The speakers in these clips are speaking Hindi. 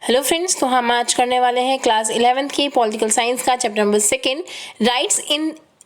हेलो फ्रेंड्स, तो हम आज करने वाले हैं क्लास 11th की पॉलिटिकल साइंस का chapter number 2 rights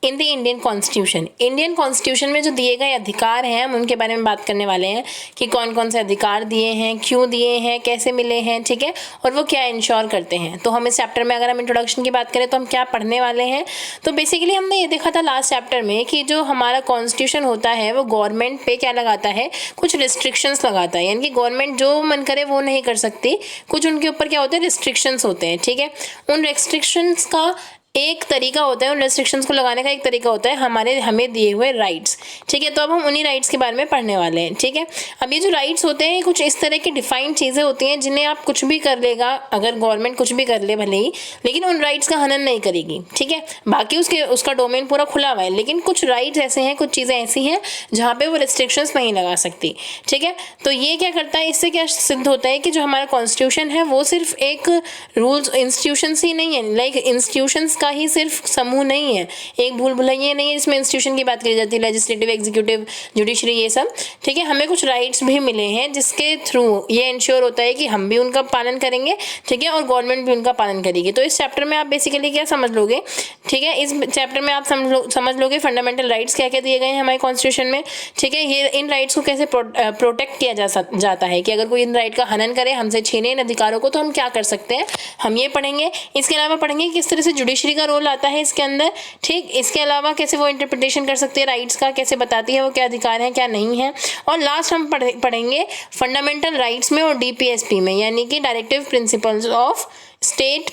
in the Indian constitution. Indian constitution में जो दिए गए अधिकार हैं हम उनके बारे में बात करने वाले हैं कि कौन कौन से अधिकार दिए हैं, क्यों दिए हैं, कैसे मिले हैं, ठीक है, और वो क्या इंश्योर करते हैं। तो हम इस चैप्टर में अगर हम इंट्रोडक्शन की बात करें तो हम क्या पढ़ने वाले हैं। तो बेसिकली हमने ये देखा था लास्ट चैप्टर में कि जो हमारा कॉन्स्टिट्यूशन होता है वो गवर्नमेंट पे क्या लगाता है, कुछ रिस्ट्रिक्शंस लगाता है, यानी कि गवर्नमेंट जो मन करे वो नहीं कर सकती, कुछ उनके ऊपर क्या होते हैं, रिस्ट्रिक्शंस होते हैं, ठीक है। उन रिस्ट्रिक्शंस का एक तरीका होता है, उन रेस्ट्रिक्शंस को लगाने का एक तरीका होता है हमें दिए हुए राइट्स, ठीक है। तो अब हम उन्हीं राइट्स के बारे में पढ़ने वाले हैं, ठीक है। अब ये जो राइट्स होते हैं कुछ इस तरह की डिफाइंड चीज़ें होती हैं जिन्हें आप कुछ भी कर लेगा, अगर गवर्नमेंट कुछ भी कर ले भले ही, लेकिन उन राइट्स का हनन नहीं करेगी, ठीक है। बाकी उसका डोमेन पूरा खुला हुआ है, लेकिन कुछ राइट्स ऐसे हैं, कुछ चीज़ें ऐसी हैं जहाँ पे वो रिस्ट्रिक्शंस नहीं लगा सकती, ठीक है। तो ये क्या करता है, इससे क्या सिद्ध होता है कि जो हमारा कॉन्स्टिट्यूशन है वो सिर्फ एक रूल्स इंस्टीट्यूशंस ही नहीं है, लाइक इंस्टीट्यूशंस का ही सिर्फ समूह नहीं है, एक भूल भुलैया नहीं है जिसमें इंस्टीट्यूशन की बात करी जाती है, लेजिस्लेटिव, एग्जीक्यूटिव, जुडिशरी, ये सब, ठीक है। हमें कुछ राइट्स भी मिले हैं जिसके थ्रू ये इंश्योर होता है कि हम भी उनका पालन करेंगे, ठीक है, और गवर्नमेंट भी उनका पालन करेगी। तो इस चैप्टर में आप बेसिकली क्या समझ लोगे, ठीक है, इस चैप्टर में आप समझ लोगे फंडामेंटल राइट्स क्या क्या दिए गए हैं हमारे कॉन्स्टिट्यूशन में, ठीक है। ये इन राइट्स को कैसे प्रोटेक्ट किया जाता है कि अगर कोई इन राइट का हनन करे, हमसे छीने इन अधिकारों को, तो हम क्या कर सकते हैं, हम ये पढ़ेंगे। इसके अलावा पढ़ेंगे किस तरह से जुडिशरी का रोल आता है इसके अंदर, ठीक। इसके अलावा कैसे वो इंटरप्रिटेशन कर सकते हैं राइट्स का, कैसे बताती है वो क्या अधिकार है क्या नहीं है। और लास्ट हम पढ़ेंगे फंडामेंटल राइट्स में और डीपीएसपी में, यानी कि directive principles of state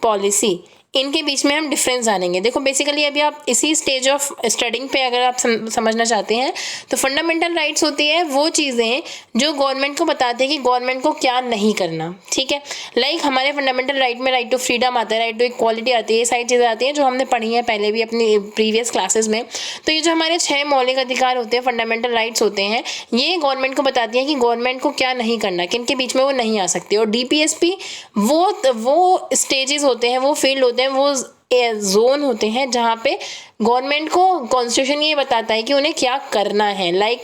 policy, इनके बीच में हम डिफरेंस जानेंगे। देखो बेसिकली अभी आप इसी स्टेज ऑफ स्टडिंग पे अगर आप समझना चाहते हैं तो फंडामेंटल राइट्स होती है वो चीज़ें जो गवर्नमेंट को बताते हैं कि गवर्नमेंट को क्या नहीं करना, ठीक है। लाइक हमारे फंडामेंटल राइट में राइट टू फ्रीडम आता है, राइट टू इक्वालिटी आती है, ये सारी चीज़ें आती हैं जो हमने पढ़ी हैं पहले भी अपनी प्रीवियस क्लासेस में। तो ये जो हमारे 6 मौलिक अधिकार होते हैं, फंडामेंटल राइट्स होते हैं, ये गवर्नमेंट को बताती है कि गवर्नमेंट को क्या नहीं करना, किन के बीच में वो नहीं आ सकती। और डीपीएसपी वो स्टेजेस होते हैं, वो फील्ड होते हैं, वो जोन होते हैं जहाँ पे गवर्नमेंट को कॉन्स्टिट्यूशन ये बताता है कि उन्हें क्या करना है। लाइक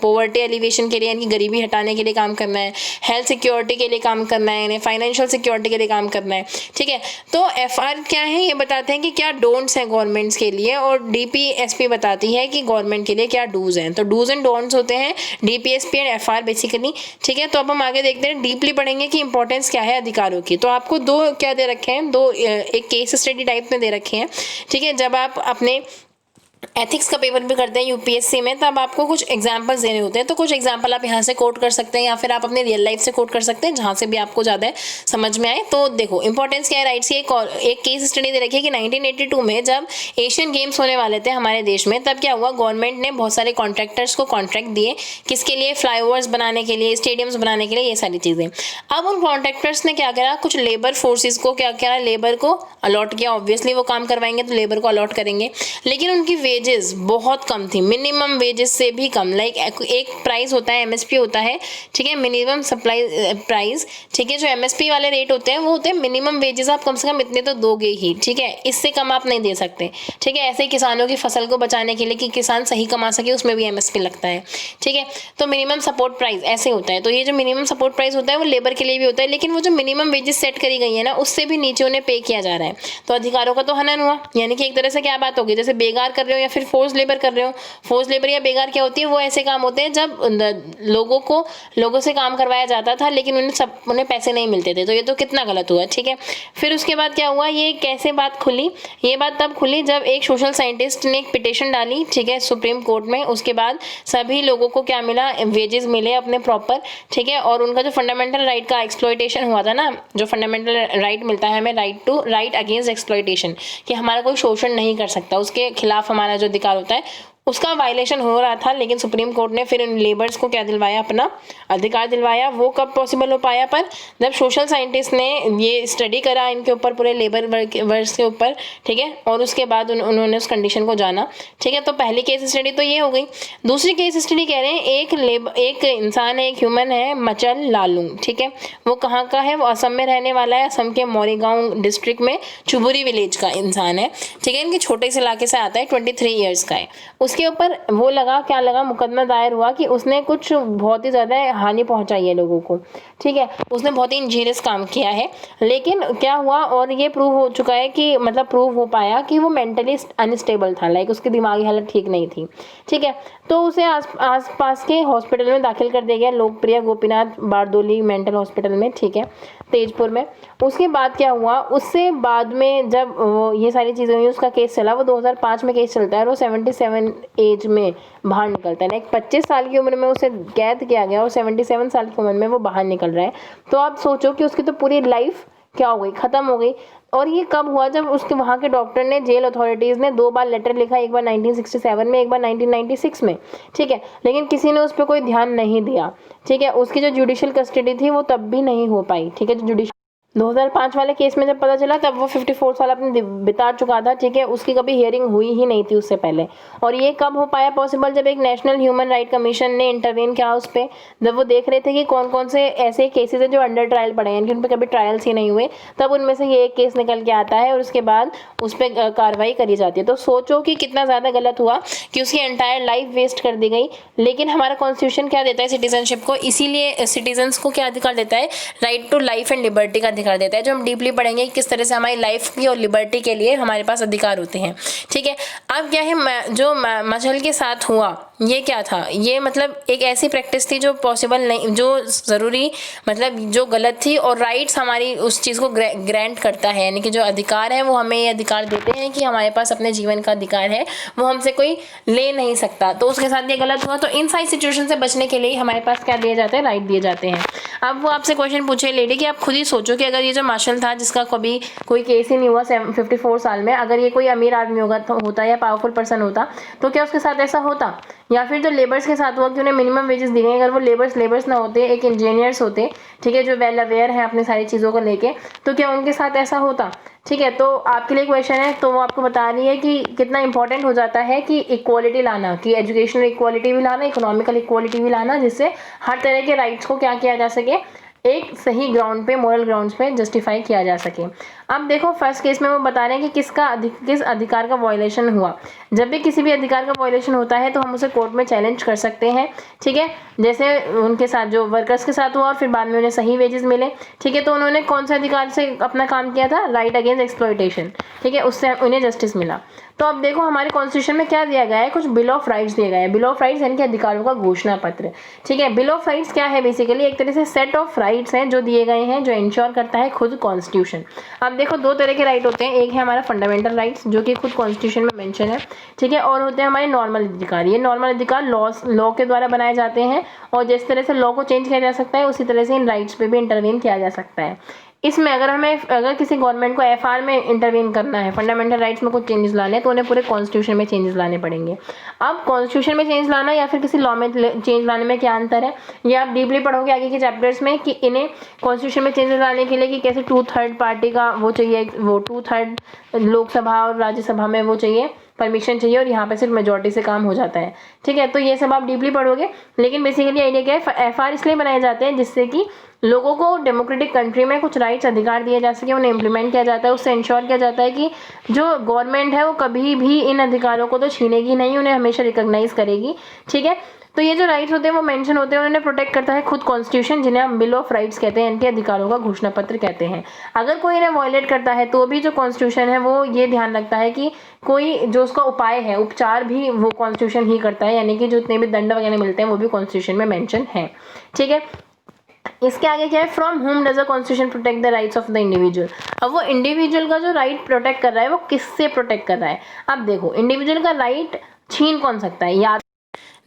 पॉवर्टी एलिवेशन के लिए, यानी गरीबी हटाने के लिए काम करना है, हेल्थ सिक्योरिटी के लिए काम करना है, फाइनेंशियल सिक्योरिटी के लिए काम करना है, ठीक है। तो एफआर क्या है, ये बताते हैं कि क्या डोंट्स हैं गवर्नमेंट्स के लिए, और डीपीएसपी बताती है कि गवर्नमेंट के लिए क्या डूज हैं। तो डूज एंड डोंट्स होते हैं डीपीएसपी एंड एफआर बेसिकली, ठीक है। तो अब हम आगे देखते हैं, डीपली पढ़ेंगे कि इंपॉर्टेंस क्या है अधिकारों की। तो आपको दो क्या दे रखे हैं, दो एक केस स्टडी टाइप में दे रखे हैं, ठीक है। जब आप अपने एथिक्स का पेपर भी करते हैं यूपीएससी में, तब आपको कुछ एग्जांपल्स देने होते हैं। तो कुछ एग्जांपल आप यहाँ से कोट कर सकते हैं या फिर आप अपने रियल लाइफ से कोट कर सकते हैं, जहाँ से भी आपको ज़्यादा समझ में आए। तो देखो इंपॉर्टेंस क्या है राइट्स की, एक केस स्टडी दे रखी है कि 1982 में जब एशियन गेम्स होने वाले थे हमारे देश में, तब क्या हुआ, गवर्नमेंट ने बहुत सारे कॉन्ट्रैक्टर्स को कॉन्ट्रैक्ट दिए, किसके लिए, फ्लाईओवर्स बनाने के लिए, स्टेडियम्स बनाने के लिए, ये सारी चीज़ें। अब उन कॉन्ट्रैक्टर्स ने क्या करा, कुछ लेबर फोर्सेज को क्या करा, लेबर को अलॉट किया। ऑब्वियसली वो काम करवाएंगे तो लेबर को अलॉट करेंगे, लेकिन उनकी वेजेस बहुत कम थी, मिनिमम वेजेस से भी कम। लाइक एक प्राइस होता है, एमएसपी होता है, ठीक है, मिनिमम सप्लाई प्राइस, ठीक है। जो एमएसपी वाले रेट होते हैं वो होते हैं मिनिमम वेजेस, आप कम से कम इतने तो दोगे ही, ठीक है, इससे कम आप नहीं दे सकते, ठीक है। ऐसे ही किसानों की फसल को बचाने के लिए कि किसान सही कमा सके, उसमें भी एमएसपी लगता है, ठीक है। तो मिनिमम सपोर्ट प्राइस ऐसे होता है। तो ये जो मिनिमम सपोर्ट प्राइस होता है वो लेबर के लिए भी होता है, लेकिन वो जो मिनिमम वेजेस सेट करी गई है ना, उससे भी नीचे उन्हें पे किया जा रहा है। तो अधिकारों का तो हनन हुआ, यानी कि एक तरह से क्या बात होगी, जैसे बेगार कर रहे हो या फिर फोर्स लेबर कर रहे हो। फोर्स लेबर या बेगार क्या होती है, वो ऐसे काम होते हैं जब लोगों से काम करवाया जाता था लेकिन उन्हें पैसे नहीं मिलते थे। तो ये तो कितना गलत हुआ, ठीक है। फिर उसके बाद क्या हुआ, ये कैसे बात खुली, ये बात तब खुली जब एक सोशल साइंटिस्ट ने एक पिटीशन डाली, ठीक है, सुप्रीम कोर्ट में। उसके बाद सभी लोगों को क्या मिला, वेजेस मिले अपने प्रॉपर, ठीक है। और उनका जो फंडामेंटल राइट का एक्सप्लॉयटेशन हुआ था ना, जो फंडामेंटल राइट मिलता है हमें, राइट अगेंस्ट एक्सप्लॉयटेशन, कि हमारा कोई शोषण नहीं कर सकता, उसके खिलाफ हमारा जो अधिकार होता है उसका वायलेशन हो रहा था। लेकिन सुप्रीम कोर्ट ने फिर इन लेबर्स को क्या दिलवाया, अपना अधिकार दिलवाया। वो कब पॉसिबल हो पाया, पर जब सोशल साइंटिस्ट ने ये स्टडी करा इनके ऊपर, पूरे लेबर वर्क्स के ऊपर, ठीक है, और उसके बाद उन्होंने उस कंडीशन को जाना, ठीक है। तो पहली केस स्टडी तो ये हो गई। दूसरी केस स्टडी कह रहे हैं एक इंसान है, एक ह्यूमन है, मचल लालुंग, ठीक है। वो कहाँ का है, वो असम में रहने वाला है, असम के मोरीगांव डिस्ट्रिक्ट में चुबुरी विलेज का इंसान है, ठीक है। इनके छोटे से इलाके से आता है, 23 ईयर्स का है। उसके ऊपर वो लगा, क्या लगा, मुकदमा दायर हुआ कि उसने कुछ बहुत ही ज़्यादा हानि पहुंचाई है लोगों को, ठीक है, उसने बहुत ही इंजीनियस काम किया है। लेकिन क्या हुआ, और ये प्रूव हो चुका है कि मतलब प्रूव हो पाया कि वो मेंटली अनस्टेबल था, लाइक उसकी दिमागी हालत ठीक नहीं थी, ठीक है। तो उसे आस पास के हॉस्पिटल में दाखिल कर दिया गया, लोकप्रिय गोपीनाथ बारदोली मेंटल हॉस्पिटल में, ठीक है, तेजपुर में। उसके बाद क्या हुआ, उससे बाद में जब ये सारी चीज़ें हुई, उसका केस चला, वो 2005 में केस चलता है और वो 77 एज में बाहर निकलता है। लाइक 25 साल की उम्र में उसे कैद किया गया और 77 साल की उम्र में वो बाहर निकल रहा है। तो आप सोचो कि उसकी तो पूरी लाइफ क्या हो गई, ख़त्म हो गई। और ये कब हुआ, जब उसके वहाँ के डॉक्टर ने, जेल अथॉरिटीज़ ने 2 बार लेटर लिखा, एक बार 1967 में, एक बार 1996 में, ठीक है, लेकिन किसी ने उस पर कोई ध्यान नहीं दिया, ठीक है। उसकी जो जुडिशियल कस्टडी थी वो तब भी नहीं हो पाई, ठीक है। जो जुडिशियल 2005 वाले केस में जब पता चला तब वो 54 साल अपने बिता चुका था, ठीक है, उसकी कभी हियरिंग हुई ही नहीं थी उससे पहले। और ये कब हो पाया पॉसिबल, जब एक नेशनल ह्यूमन राइट कमीशन ने इंटरवेन किया उस पर, जब वो देख रहे थे कि कौन कौन से ऐसे केसेस है जो अंडर ट्रायल पड़े हैं, उन पर कभी ट्रायल्स ही नहीं हुए, तब उनमें से ये एक केस निकल के आता है और उसके बाद उस पर कार्रवाई करी जाती है। तो सोचो कि कितना ज़्यादा गलत हुआ कि उसकी एंटायर लाइफ वेस्ट कर दी गई। लेकिन हमारा कॉन्स्टिट्यूशन क्या देता है सिटीजनशिप को, इसीलिए सिटीजन्स को क्या अधिकार देता है, right to life and liberty का अधिकार देता है, जो हम डीपली पढ़ेंगे किस तरह से हमारी लाइफ की और लिबर्टी के लिए हमारे पास अधिकार होते हैं, ठीक है। अब क्या है, जो मजहल के साथ हुआ, ये क्या था, ये मतलब एक ऐसी प्रैक्टिस थी जो पॉसिबल नहीं, जो ज़रूरी, मतलब जो गलत थी, और राइट्स हमारी उस चीज़ को ग्रांट करता है, यानी कि जो अधिकार है वो हमें ये अधिकार देते हैं कि हमारे पास अपने जीवन का अधिकार है, वो हमसे कोई ले नहीं सकता। तो उसके साथ ये गलत हुआ, तो इन सारी सिचुएशन से बचने के लिए हमारे पास क्या दिए जाते हैं, राइट दिए जाते हैं। अब वो आपसे क्वेश्चन पूछे लेडी कि आप खुद ही सोचो कि अगर ये जो मार्शल था, जिसका कभी कोई केस ही नहीं हुआ 54 साल में, अगर ये कोई अमीर आदमी होता या पावरफुल पर्सन होता, तो क्या उसके साथ ऐसा होता? या फिर जो लेबर्स के साथ हुआ कि उन्हें मिनिमम वेजेस दी गई, अगर वो लेबर्स ना होते, एक इंजीनियर्स होते, ठीक है, जो वेल अवेयर हैं अपनी सारी चीज़ों को लेके, तो क्या उनके साथ ऐसा होता? ठीक है, तो आपके लिए क्वेश्चन है, तो वो आपको बता रही है कि कितना इंपॉर्टेंट हो जाता है कि इक्वालिटी लाना, कि एजुकेशनल इक्वालिटी भी लाना, इकोनॉमिकल इक्वालिटी भी लाना, जिससे हर तरह के राइट्स को क्या किया जा सके, एक सही ग्राउंड पे, मोरल ग्राउंड्स पे जस्टिफाई किया जा सके। अब देखो फर्स्ट केस में वो बता रहे हैं कि किस अधिकार का वायलेशन हुआ। जब भी किसी भी अधिकार का वायलेशन होता है तो हम उसे कोर्ट में चैलेंज कर सकते हैं, ठीक है। जैसे उनके साथ जो वर्कर्स के साथ हुआ और फिर बाद में उन्हें सही वेजेस मिले, ठीक है, तो उन्होंने कौन से अधिकार से अपना काम किया था, राइट अगेंस्ट एक्सप्लॉयटेशन, ठीक है, उससे उन्हें जस्टिस मिला। तो अब देखो हमारे कॉन्स्टिट्यूशन में क्या दिया गया है, कुछ बिल ऑफ राइट्स दिए गए हैं। बिल ऑफ राइट्स यानी कि अधिकारों का घोषणा पत्र, ठीक है। बिल ऑफ राइट्स क्या है, बेसिकली एक तरह से सेट ऑफ राइट्स हैं जो दिए गए हैं, जो इंश्योर करता है खुद कॉन्स्टिट्यूशन। अब देखो दो तरह के राइट होते हैं, एक है हमारा फंडामेंटल राइट्स जो कि खुद कॉन्स्टिट्यूशन में मेंशन है, ठीक है, और होते हैं हमारे नॉर्मल अधिकार। ये नॉर्मल अधिकार लॉ के द्वारा बनाए जाते हैं और जिस तरह से लॉ को चेंज किया जा सकता है उसी तरह से इन राइट्स पे भी इंटरवीन किया जा सकता है। इसमें अगर किसी गवर्नमेंट को एफआर में इंटरवीन करना है, फंडामेंटल राइट्स में कुछ चेंजेस लाने हैं, तो उन्हें पूरे कॉन्स्टिट्यूशन में चेंजेस लाने पड़ेंगे। अब कॉन्स्टिट्यूशन में चेंज लाना या फिर किसी लॉ में चेंज लाने में क्या अंतर है, ये आप डीपली पढ़ोगे आगे के चैप्टर्स में कि इन्हें कॉन्स्टिट्यूशन में चेंजेस लाने के लिए कि कैसे 2/3 पार्टी का वो चाहिए, वो 2/3 लोकसभा और राज्यसभा में वो चाहिए, परमिशन चाहिए, और यहाँ पे सिर्फ मेजॉरिटी से काम हो जाता है, ठीक है। तो ये सब आप डीपली पढ़ोगे, लेकिन बेसिकली आइडिया क्या है, एफआर इसलिए बनाए जाते हैं जिससे कि लोगों को डेमोक्रेटिक कंट्री में कुछ राइट्स अधिकार दिए जा सके, उन्हें इम्प्लीमेंट किया जाता है। उससे इंश्योर किया जाता है कि जो गवर्नमेंट है वो कभी भी इन अधिकारों को तो छीनेगी नहीं, उन्हें हमेशा रिकॉग्नाइज करेगी, ठीक है। तो ये जो राइट्स होते हैं वो मेंशन होते हैं, उन्हें प्रोटेक्ट करता है खुद कॉन्स्टिट्यूशन, जिन्हें हम बिल ऑफ राइट्स कहते हैं, इनके अधिकारों का घोषणा पत्र कहते हैं। अगर कोई इन्हें वायलेट करता है तो भी जो कॉन्स्टिट्यूशन है वो ये ध्यान रखता है कि कोई जो उसका उपाय है, उपचार भी वो कॉन्स्टिट्यूशन ही करता है, यानी कि जितने भी दंड वगैरह मिलते हैं वो भी कॉन्स्टिट्यूशन में मेंशन है, ठीक है। इसके आगे क्या है, from home does the constitution protect the rights of the individual. अब वो इंडिविजुअल का जो राइट प्रोटेक्ट कर रहा है वो किससे प्रोटेक्ट कर रहा है। अब देखो इंडिविजुअल का राइट छीन कौन सकता है, या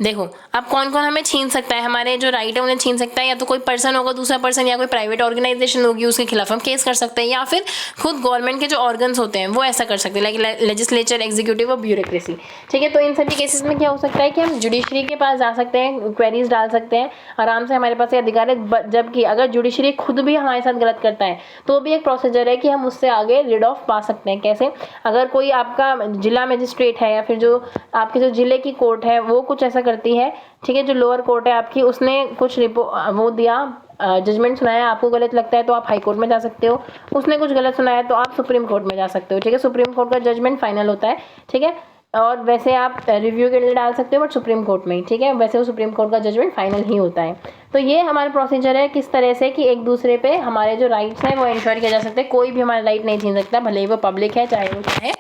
देखो अब कौन कौन हमें छीन सकता है, हमारे जो राइट है उन्हें छीन सकता है, या तो कोई पर्सन होगा, दूसरा पर्सन, या कोई प्राइवेट ऑर्गेनाइजेशन होगी उसके खिलाफ हम केस कर सकते हैं, या फिर खुद गवर्नमेंट के जो ऑर्गन्स होते हैं वो ऐसा कर सकते हैं, लाइक लेजिस्लेचर, एग्जीक्यूटिव और ब्यूरोक्रेसी, ठीक है। तो इन सभी केसेस में क्या हो सकता है कि हम जुडिशरी के पास जा सकते हैं, क्वेरीज डाल सकते हैं, आराम से हमारे पास ये अधिकार है। जबकि अगर जुडिशरी खुद भी हमारे साथ गलत करता है तो भी एक प्रोसीजर है कि हम उससे आगे रिड ऑफ पा सकते हैं। कैसे, अगर कोई आपका जिला मजिस्ट्रेट है या फिर जो आपके जो जिले की कोर्ट है वो कुछ ऐसा करती है, ठीक है, जो लोअर कोर्ट है आपकी, उसने कुछ वो दिया, जजमेंट सुनाया, आपको गलत लगता है तो आप हाई कोर्ट में जा सकते हो, उसने कुछ गलत सुनाया तो आप सुप्रीम कोर्ट में जा सकते हो, ठीक है। सुप्रीम कोर्ट का जजमेंट फाइनल होता है, ठीक है। और वैसे आप रिव्यू के लिए डाल सकते हो बट सुप्रीम कोर्ट में ही, ठीक है। वैसे वो सुप्रीम कोर्ट का जजमेंट फाइनल ही होता है। तो ये हमारा प्रोसीजर है किस तरह से कि एक दूसरे पे हमारे जो राइट्स हैं वो इंश्योर किया जा सकते हैं। कोई भी हमारा राइट नहीं छीन सकता, भले ही वो पब्लिक है चाहे वो चाहे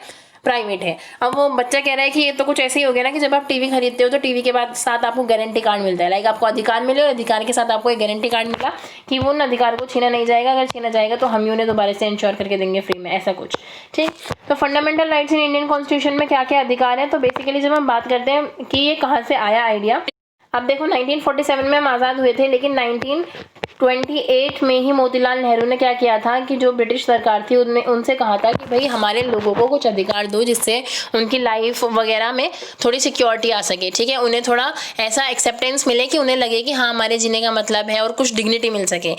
प्राइवेट है। अब वो बच्चा कह रहा है कि ये तो कुछ ऐसे ही हो गया ना कि जब आप टीवी खरीदते हो तो टीवी के बाद साथ आपको गारंटी कार्ड मिलता है, लाइक आपको अधिकार मिले और अधिकार के साथ आपको एक गारंटी कार्ड मिला कि वो उन अधिकार को छीना नहीं जाएगा, अगर छीना जाएगा तो हम ही उन्हें दोबारा से इंश्योर करके देंगे फ्री में, ऐसा कुछ, ठीक। तो fundamental rights in Indian constitution में क्या क्या अधिकार है, तो बेसिकली जब हम बात करते हैं कि ये कहाँ से आया आइडिया, अब देखो 1947 में हम आज़ाद हुए थे, लेकिन 1928 में ही मोतीलाल नेहरू ने क्या किया था कि जो ब्रिटिश सरकार थी उनने उनसे कहा था कि भाई हमारे लोगों को कुछ अधिकार दो जिससे उनकी लाइफ वगैरह में थोड़ी सिक्योरिटी आ सके, ठीक है। उन्हें थोड़ा ऐसा एक्सेप्टेंस मिले कि उन्हें लगे कि हाँ हमारे जीने का मतलब है और कुछ डिग्निटी मिल सके।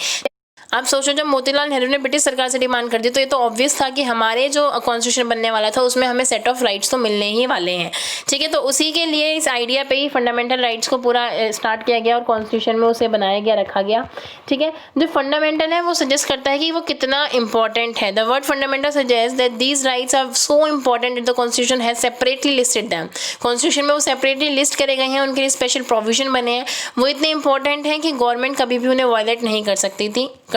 आप सोचो जब मोतीलाल नेहरू ने ब्रिटिश सरकार से डिमांड कर दी तो ये तो ऑब्वियस था कि हमारे जो कॉन्स्टिट्यूशन बनने वाला था उसमें हमें सेट ऑफ राइट्स तो मिलने ही वाले हैं, ठीक है। तो उसी के लिए इस आइडिया पे ही फंडामेंटल राइट्स को पूरा स्टार्ट किया गया और कॉन्स्टिट्यूशन में उसे बनाया गया, रखा गया, ठीक है। जो फंडामेंटल है वो सजेस्ट करता है कि वो कितना इंपॉर्टेंट है। The word fundamental suggest that these rights are so important that the constitution has separately listed them. Constitution में वो सेपरेटली लिस्ट करे गए हैं, उनके लिए स्पेशल प्रोविजन बने हैं, वो इतने इंपॉर्टेंट हैं कि गवर्नमेंट कभी भी उन्हें वायलेट नहीं कर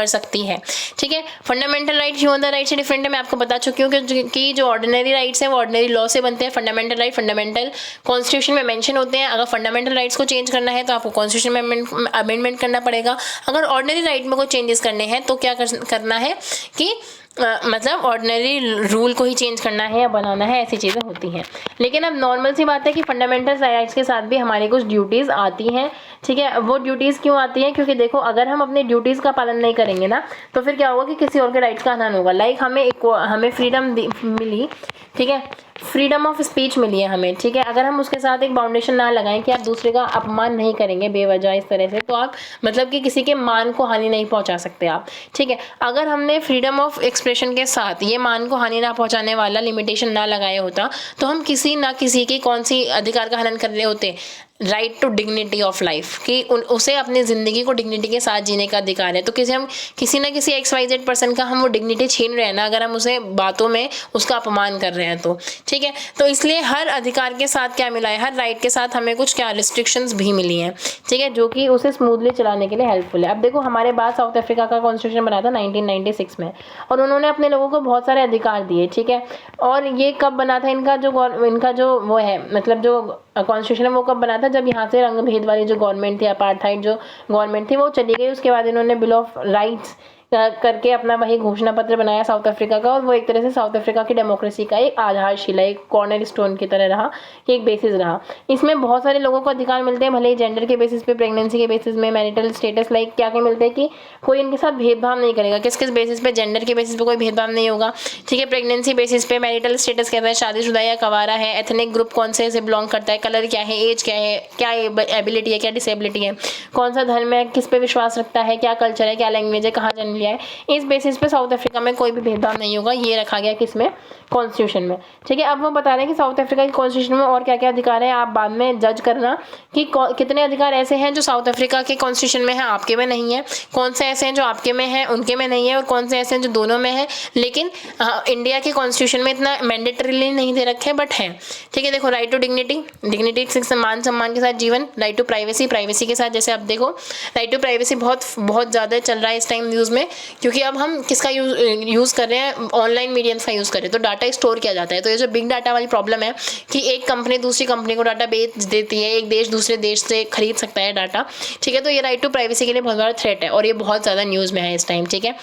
सकती है, ठीक है। फंडामेंटल राइट ह्यूमन राइट से डिफरेंट है, मैं आपको बता चुकी हूँ कि जो ऑर्डिनरी राइट्स हैं वो ऑर्डिनरी लॉ से बनते हैं। फंडामेंटल राइट फंडामेंटल कॉन्स्टिट्यूशन में मेंशन होते हैं। अगर फंडामेंटल राइट्स को चेंज करना है तो आपको कॉन्स्टिट्यूशन में अमेंडमेंट करना पड़ेगा। अगर ऑर्डिनरी राइट में कोई चेंजेस करने हैं तो क्या करना है कि मतलब ऑर्डिनरी रूल को ही चेंज करना है या बनाना है, ऐसी चीज़ें होती हैं। लेकिन अब नॉर्मल सी बात है कि फंडामेंटल राइट्स के साथ भी हमारी कुछ ड्यूटीज़ आती हैं, ठीक है। वो ड्यूटीज़ क्यों आती हैं, क्योंकि देखो अगर हम अपनी ड्यूटीज़ का पालन नहीं करेंगे ना तो फिर क्या होगा कि किसी और के राइट्स का हनन होगा। लाइक हमें फ्रीडम मिली, ठीक है, फ्रीडम ऑफ स्पीच मिली है हमें, ठीक है। अगर हम उसके साथ एक बाउंडेशन ना लगाएं कि आप दूसरे का अपमान नहीं करेंगे बेवजह इस तरह से, तो आप मतलब कि किसी के मान को हानि नहीं पहुंचा सकते आप, ठीक है। अगर हमने फ्रीडम ऑफ एक्सप्रेशन के साथ ये मान को हानि ना पहुंचाने वाला लिमिटेशन ना लगाया होता तो हम किसी ना किसी की कौन सी अधिकार का हनन कर रहे होते, right to dignity of life, कि उसे अपनी ज़िंदगी को डिग्निटी के साथ जीने का अधिकार है। तो किसी ना किसी XYZ पर्सन का हम वो डिग्निटी छीन रहे हैं ना, अगर हम उसे बातों में उसका अपमान कर रहे हैं तो, ठीक है। तो इसलिए हर अधिकार के साथ क्या मिला है, हर राइट के साथ हमें कुछ क्या रिस्ट्रिक्शंस भी मिली हैं, ठीक है, जो कि उसे स्मूथली चलाने के लिए हेल्पफुल है। अब देखो हमारे बाद साउथ अफ्रीका का कॉन्स्टिट्यूशन बना था 1996 में और उन्होंने अपने लोगों को बहुत सारे अधिकार दिए, ठीक है। और ये कब बना था, इनका जो वो है मतलब जो कॉन्स्टिट्यूशन है वो कब बना था, जब यहाँ से रंग भेद वाली जो गवर्नमेंट थी, अपार्थाइड जो गवर्नमेंट थी वो चली गई। उसके बाद इन्होंने बिल ऑफ राइट्स करके अपना वही घोषणा पत्र बनाया साउथ अफ्रीका का, और वो एक तरह से साउथ अफ्रीका की डेमोक्रेसी का एक आधारशिला, एक कॉर्नर स्टोन की तरह रहा, एक बेसिस रहा। इसमें बहुत सारे लोगों को अधिकार मिलते हैं, भले ही जेंडर के बेसिस पे, प्रेगनेंसी के बेसिस में, मैरिटल स्टेटस, लाइक क्या क्या मिलते हैं कि कोई इनके साथ भेदभाव नहीं करेगा। किस किस बेसिस पे, जेंडर के बेसिस पे कोई भेदभाव नहीं होगा, ठीक है। प्रेगनेंसी बेसिस पे, मैरिटल स्टेटस कहता है शादीशुदा या कवारा है, एथनिक ग्रुप कौन से बिलोंग करता है, कलर क्या है, एज क्या है, क्या एबिलिटी है, क्या डिसेबिलिटी है, कौन सा धर्म है, किस पे विश्वास रखता है, क्या कल्चर है, क्या लैंग्वेज है, कहाँ जन्म लिया है, इस बेसिस पे साउथ अफ्रीका में कोई भी भेदभाव नहीं होगा। ये रखा गया किसमें, कॉन्स्टिट्यूशन में, ठीक है। अब वो बता रहे हैं कि साउथ अफ्रीका की कॉन्स्टिट्यूशन में और क्या क्या अधिकार है, आप बाद में जज करना कि कितने अधिकार ऐसे हैं जो साउथ अफ्रीका के कॉन्स्टिट्यूशन में है आपके में नहीं है, कौन से ऐसे हैं जो आपके में है उनके में नहीं है, और कौन से ऐसे हैं जो दोनों में है लेकिन इंडिया के कॉन्स्टिट्यूशन में इतना मैंडेटरीली नहीं दे रखे बट है, ठीक है। देखो राइट टू डिग्निटी, डिग्निटी मान सम्मान के साथ जीवन, राइट टू प्राइवेसी, प्राइवेसी के साथ, जैसे अब देखो राइट टू प्राइवेसी बहुत ज़्यादा चल रहा है इस टाइम न्यूज़ में, क्योंकि अब हम किसका यूज़ कर रहे हैं, ऑनलाइन मीडियम्स का यूज़ कर रहे हैं, तो डाटा स्टोर किया जाता है। तो ये जो बिग डाटा वाली प्रॉब्लम है कि एक कंपनी दूसरी कंपनी को डाटा बेच देती है, एक देश दूसरे देश से खरीद सकता है डाटा, ठीक है। तो ये राइट टू प्राइवेसी के लिए बहुत बड़ा थ्रेट है और ये बहुत ज़्यादा न्यूज़ में है इस टाइम, ठीक है।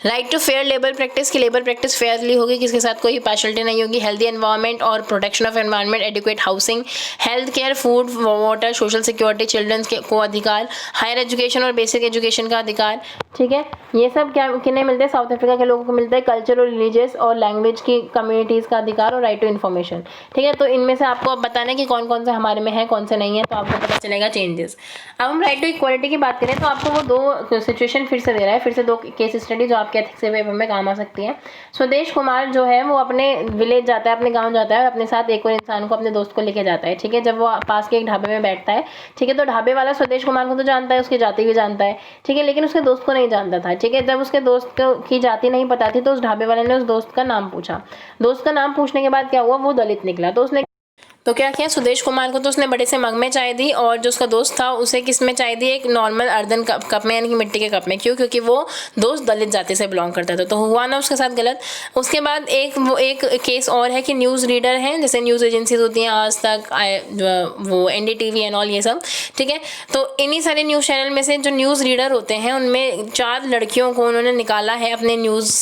Right to fair labour practice, की लेबर प्रैक्टिस फेयरली होगी, किसके साथ कोई पार्शलिटी नहीं होगी। हेल्दी एनवायरनमेंट और protection of environment, adequate housing, health care, food, water, social security, childrens को अधिकार, हायर एजुकेशन और बेसिक एजुकेशन का अधिकार, ठीक है। ये सब क्या किन्हें मिलते हैं, साउथ अफ्रीका के लोगों को मिलता है। कल्चर और रिलीजियस और लैंग्वेज की कम्युनिटीज़ का अधिकार और राइट टू इन्फॉर्मेशन, ठीक है। तो इनमें से आपको अब बताना है कि कौन कौन से हमारे में है कौन से नहीं है, तो आपको पता चलेगा चेंजेस। अब हम राइट टू इक्वालिटी की बात करें तो आपको वो दो सिचुएशन फिर से दे रहा है, फिर से दो केस स्टडी जो आपके आपके एथिक्स के पेपर में काम आ सकती हैं। स्वदेश कुमार जो है वो अपने विलेज जाता है, अपने गाँव जाता है और अपने साथ एक और इंसान को, अपने दोस्त को लेके जाता है, ठीक है। जब वो पास के एक ढाबे में बैठता है, ठीक है, तो ढाबे वाला स्वदेश कुमार को तो जानता है, उसकी जाति भी जानता है, ठीक है, लेकिन उसके दोस्त को नहीं जानता था, ठीक है। जब उसके दोस्त की जाति नहीं पता थी तो उस ढाबे वाले ने उस दोस्त का नाम पूछा। दोस्त का नाम पूछने के बाद क्या हुआ, वो दलित निकला। तो उसने तो क्या किया, सुदेश कुमार को तो उसने बड़े से मग में चाय दी और जो उसका दोस्त था उसे किस में चाय दी, एक नॉर्मल अर्दन कप में, यानी कि मिट्टी के कप में। क्यों? क्योंकि वो दोस्त दलित जाति से बिलोंग करता था। तो हुआ ना उसके साथ गलत। उसके बाद एक केस और है कि न्यूज़ रीडर हैं, जैसे न्यूज़ एजेंसीज होती हैं, आज तक, वो NDTV एंड ऑल, ये सब, ठीक है। तो इन्हीं सारे न्यूज़ चैनल में से जो न्यूज़ रीडर होते हैं उनमें 4 लड़कियों को उन्होंने निकाला है अपने न्यूज़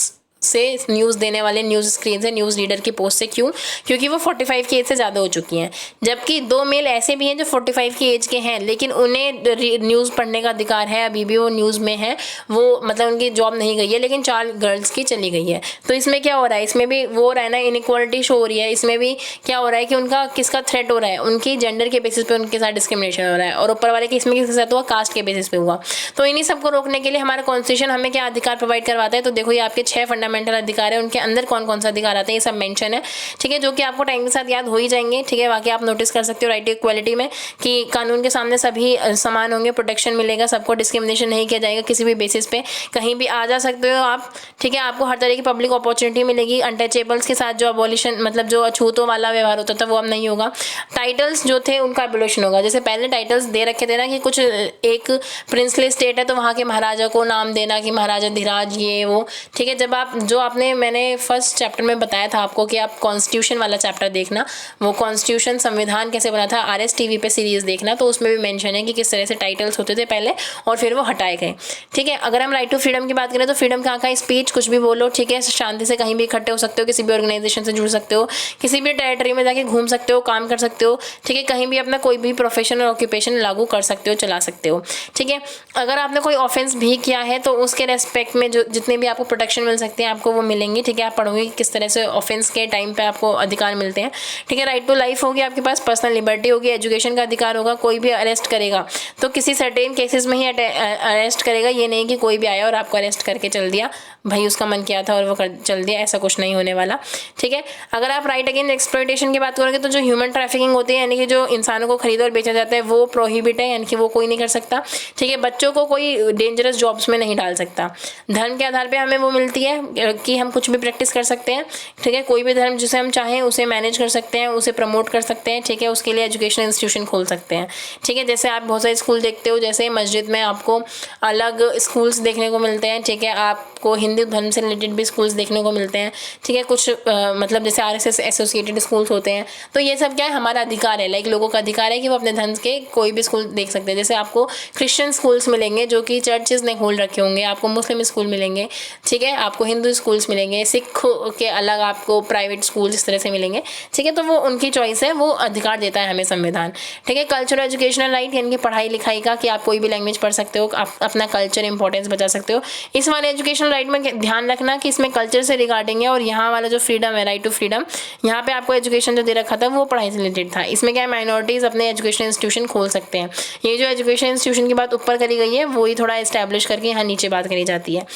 से, न्यूज़ देने वाले न्यूज़ स्क्रीन से, न्यूज़ रीडर की पोस्ट से। क्यों? क्योंकि वो 45 की एज से ज़्यादा हो चुकी हैं। जबकि 2 मेल ऐसे भी हैं जो 45 की एज के हैं, लेकिन उन्हें न्यूज़ पढ़ने का अधिकार है, अभी भी वो न्यूज़ में है, वो मतलब उनकी जॉब नहीं गई है, लेकिन 4 गर्ल्स की चली गई है। तो इसमें क्या हो रहा है, इसमें भी वो हो रहा है ना, इनइक्वालिटी शो हो रही है। इसमें भी क्या हो रहा है कि उनका किसका थ्रेट हो रहा है, उनकी जेंडर के बेसिस पे उनके साथ डिस्क्रिमिनेशन हो रहा है। और ऊपर वाले के इसमें किसके साथ हुआ, कास्ट के बेसिस पे हुआ। तो इन्हीं सबको रोकने के लिए हमारा कॉन्स्टिट्यूशन हमें क्या अधिकार प्रोवाइड करवाता है। तो देखो, ये आपके 6 फंडामेंटल अधिकार है, के अंदर कौन कौन सा अधिकार आते हैं ये सब मेंशन है, ठीक है, जो कि आपको टाइम के साथ याद हो ही जाएंगे, ठीक है। बाकी आप नोटिस कर सकते हो राइट टू इक्वालिटी में कि कानून के सामने सभी समान होंगे, प्रोटेक्शन मिलेगा, सबको डिस्क्रिमिनेशन नहीं किया जाएगा किसी भी बेसिस पे, कहीं भी आ जा सकते हो आप, ठीक है। आपको हर तरह की पब्लिक अपॉर्चुनिटी मिलेगी। अनटचेबल्स के साथ जो अबॉलिशन, मतलब जो अछूतों वाला व्यवहार होता था, वो अब नहीं होगा। टाइटल्स जो थे उनका एबोलिशन होगा। जैसे पहले टाइटल्स दे रखे थे ना कि कुछ एक प्रिंसली स्टेट है तो वहाँ के महाराजा को नाम देना कि महाराजा धीराज, ये वो, ठीक है। जब आप जो आपने मैंने फर्स्ट चैप्टर में बताया था आपको कि आप कॉन्स्टिट्यूशन वाला चैप्टर देखना, वो कॉन्स्टिट्यूशन संविधान कैसे बना था, RSTV पे सीरीज देखना, तो उसमें भी मेंशन है कि किस तरह से टाइटल्स होते थे पहले और फिर वो हटाए गए, ठीक है। अगर हम राइट टू फ्रीडम की बात करें तो फ्रीडम कहाँ का, स्पीच कुछ भी बोलो, ठीक है, शांति से कहीं भी इकट्ठे हो सकते हो, किसी भी ऑर्गेनाइजेशन से जुड़ सकते हो, किसी भी टेरिटरी में जाके घूम सकते हो, काम कर सकते हो, ठीक है, कहीं भी अपना कोई भी प्रोफेशन और ऑक्यूपेशन लागू कर सकते हो, चला सकते हो, ठीक है। अगर आपने कोई ऑफेंस भी किया है तो उसके रेस्पेक्ट में जो जितने भी आपको प्रोटेक्शन मिल सकते हैं आपको वो मिलेंगी, ठीक है। आप पढ़ोगे कि किस तरह से ऑफेंस के टाइम पे आपको अधिकार मिलते हैं, ठीक है। राइट टू लाइफ होगी, आपके पास पर्सनल लिबर्टी होगी, एजुकेशन का अधिकार होगा। कोई भी अरेस्ट करेगा तो किसी सर्टेन केसेस में ही अरेस्ट करेगा, ये नहीं कि कोई भी आया और आपको अरेस्ट करके चल दिया, भाई उसका मन किया था और वो चल दिया, ऐसा कुछ नहीं होने वाला, ठीक है। अगर आप राइट अगेंस्ट एक्सप्लॉयटेशन की बात करोगे तो जो ह्यूमन ट्रैफिकिंग होती है, यानी कि जो इंसानों को खरीदा और बेचा जाता है, वो प्रोहिबिट है, यानी कि वो कोई नहीं कर सकता, ठीक है। बच्चों को कोई डेंजरस जॉब्स में नहीं डाल सकता। धर्म के आधार पर हमें वो मिलती है कि हम कुछ भी प्रैक्टिस कर सकते हैं, ठीक है। कोई भी धर्म जिसे हम चाहें उसे मैनेज कर सकते हैं, उसे प्रमोट कर सकते हैं, ठीक है। उसके लिए एजुकेशन इंस्टीट्यूशन खोल सकते हैं, ठीक है। जैसे आप बहुत सारे स्कूल देखते हो, जैसे मस्जिद में आपको अलग स्कूल्स देखने को मिलते हैं, ठीक है। आपको हिंदू धर्म से रिलेटेड भी स्कूल्स देखने को मिलते हैं, ठीक है। कुछ मतलब जैसे RSS एसोसिएटेड स्कूल्स होते हैं। तो ये सब क्या है, हमारा अधिकार है, लाइक लोगों का अधिकार है कि वो अपने धर्म के कोई भी स्कूल देख सकते हैं। जैसे आपको क्रिश्चियन स्कूल्स मिलेंगे जो कि चर्चेज ने खोल रखे होंगे, आपको मुस्लिम स्कूल मिलेंगे, ठीक है, आपको हिंदू स्कूल्स मिलेंगे, सिख के अलग आपको प्राइवेट स्कूल इस तरह से मिलेंगे, ठीक है। तो वो उनकी चॉइस है, वो अधिकार देता है हमें संविधान, ठीक है। कल्चरल एजुकेशनल राइट, यानी कि पढ़ाई लिखाई का, कि आप कोई भी लैंग्वेज पढ़ सकते हो, आप अपना कल्चर इंपॉर्टेंस बचा सकते हो। इस वाले एजुकेशनल राइट में ध्यान रखना कि इसमें कल्चर से रिगार्डिंग है, और यहाँ वाला जो फ्रीडम है, राइट टू फ्रीडम, यहाँ पे आपको एजुकेशन जो दे रखा था वो पढ़ाई से रिलेटेड था। इसमें क्या है, माइनॉरिटीज़ अपने एजुकेशन इंस्टीट्यूशन खोल सकते हैं। ये जो एजुकेशन इंस्टीट्यूशन की बात ऊपर करी गई है वही थोड़ा इस्टेब्लिश करके यहाँ नीचे बात करी जाती है।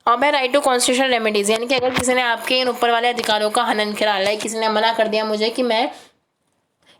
अब है राइट टू कॉन्स्टिट्यूशनल रेमेडीज, यानी कि अगर किसी ने आपके इन ऊपर वाले अधिकारों का हनन करा लिया, किसी ने मना कर दिया मुझे कि मैं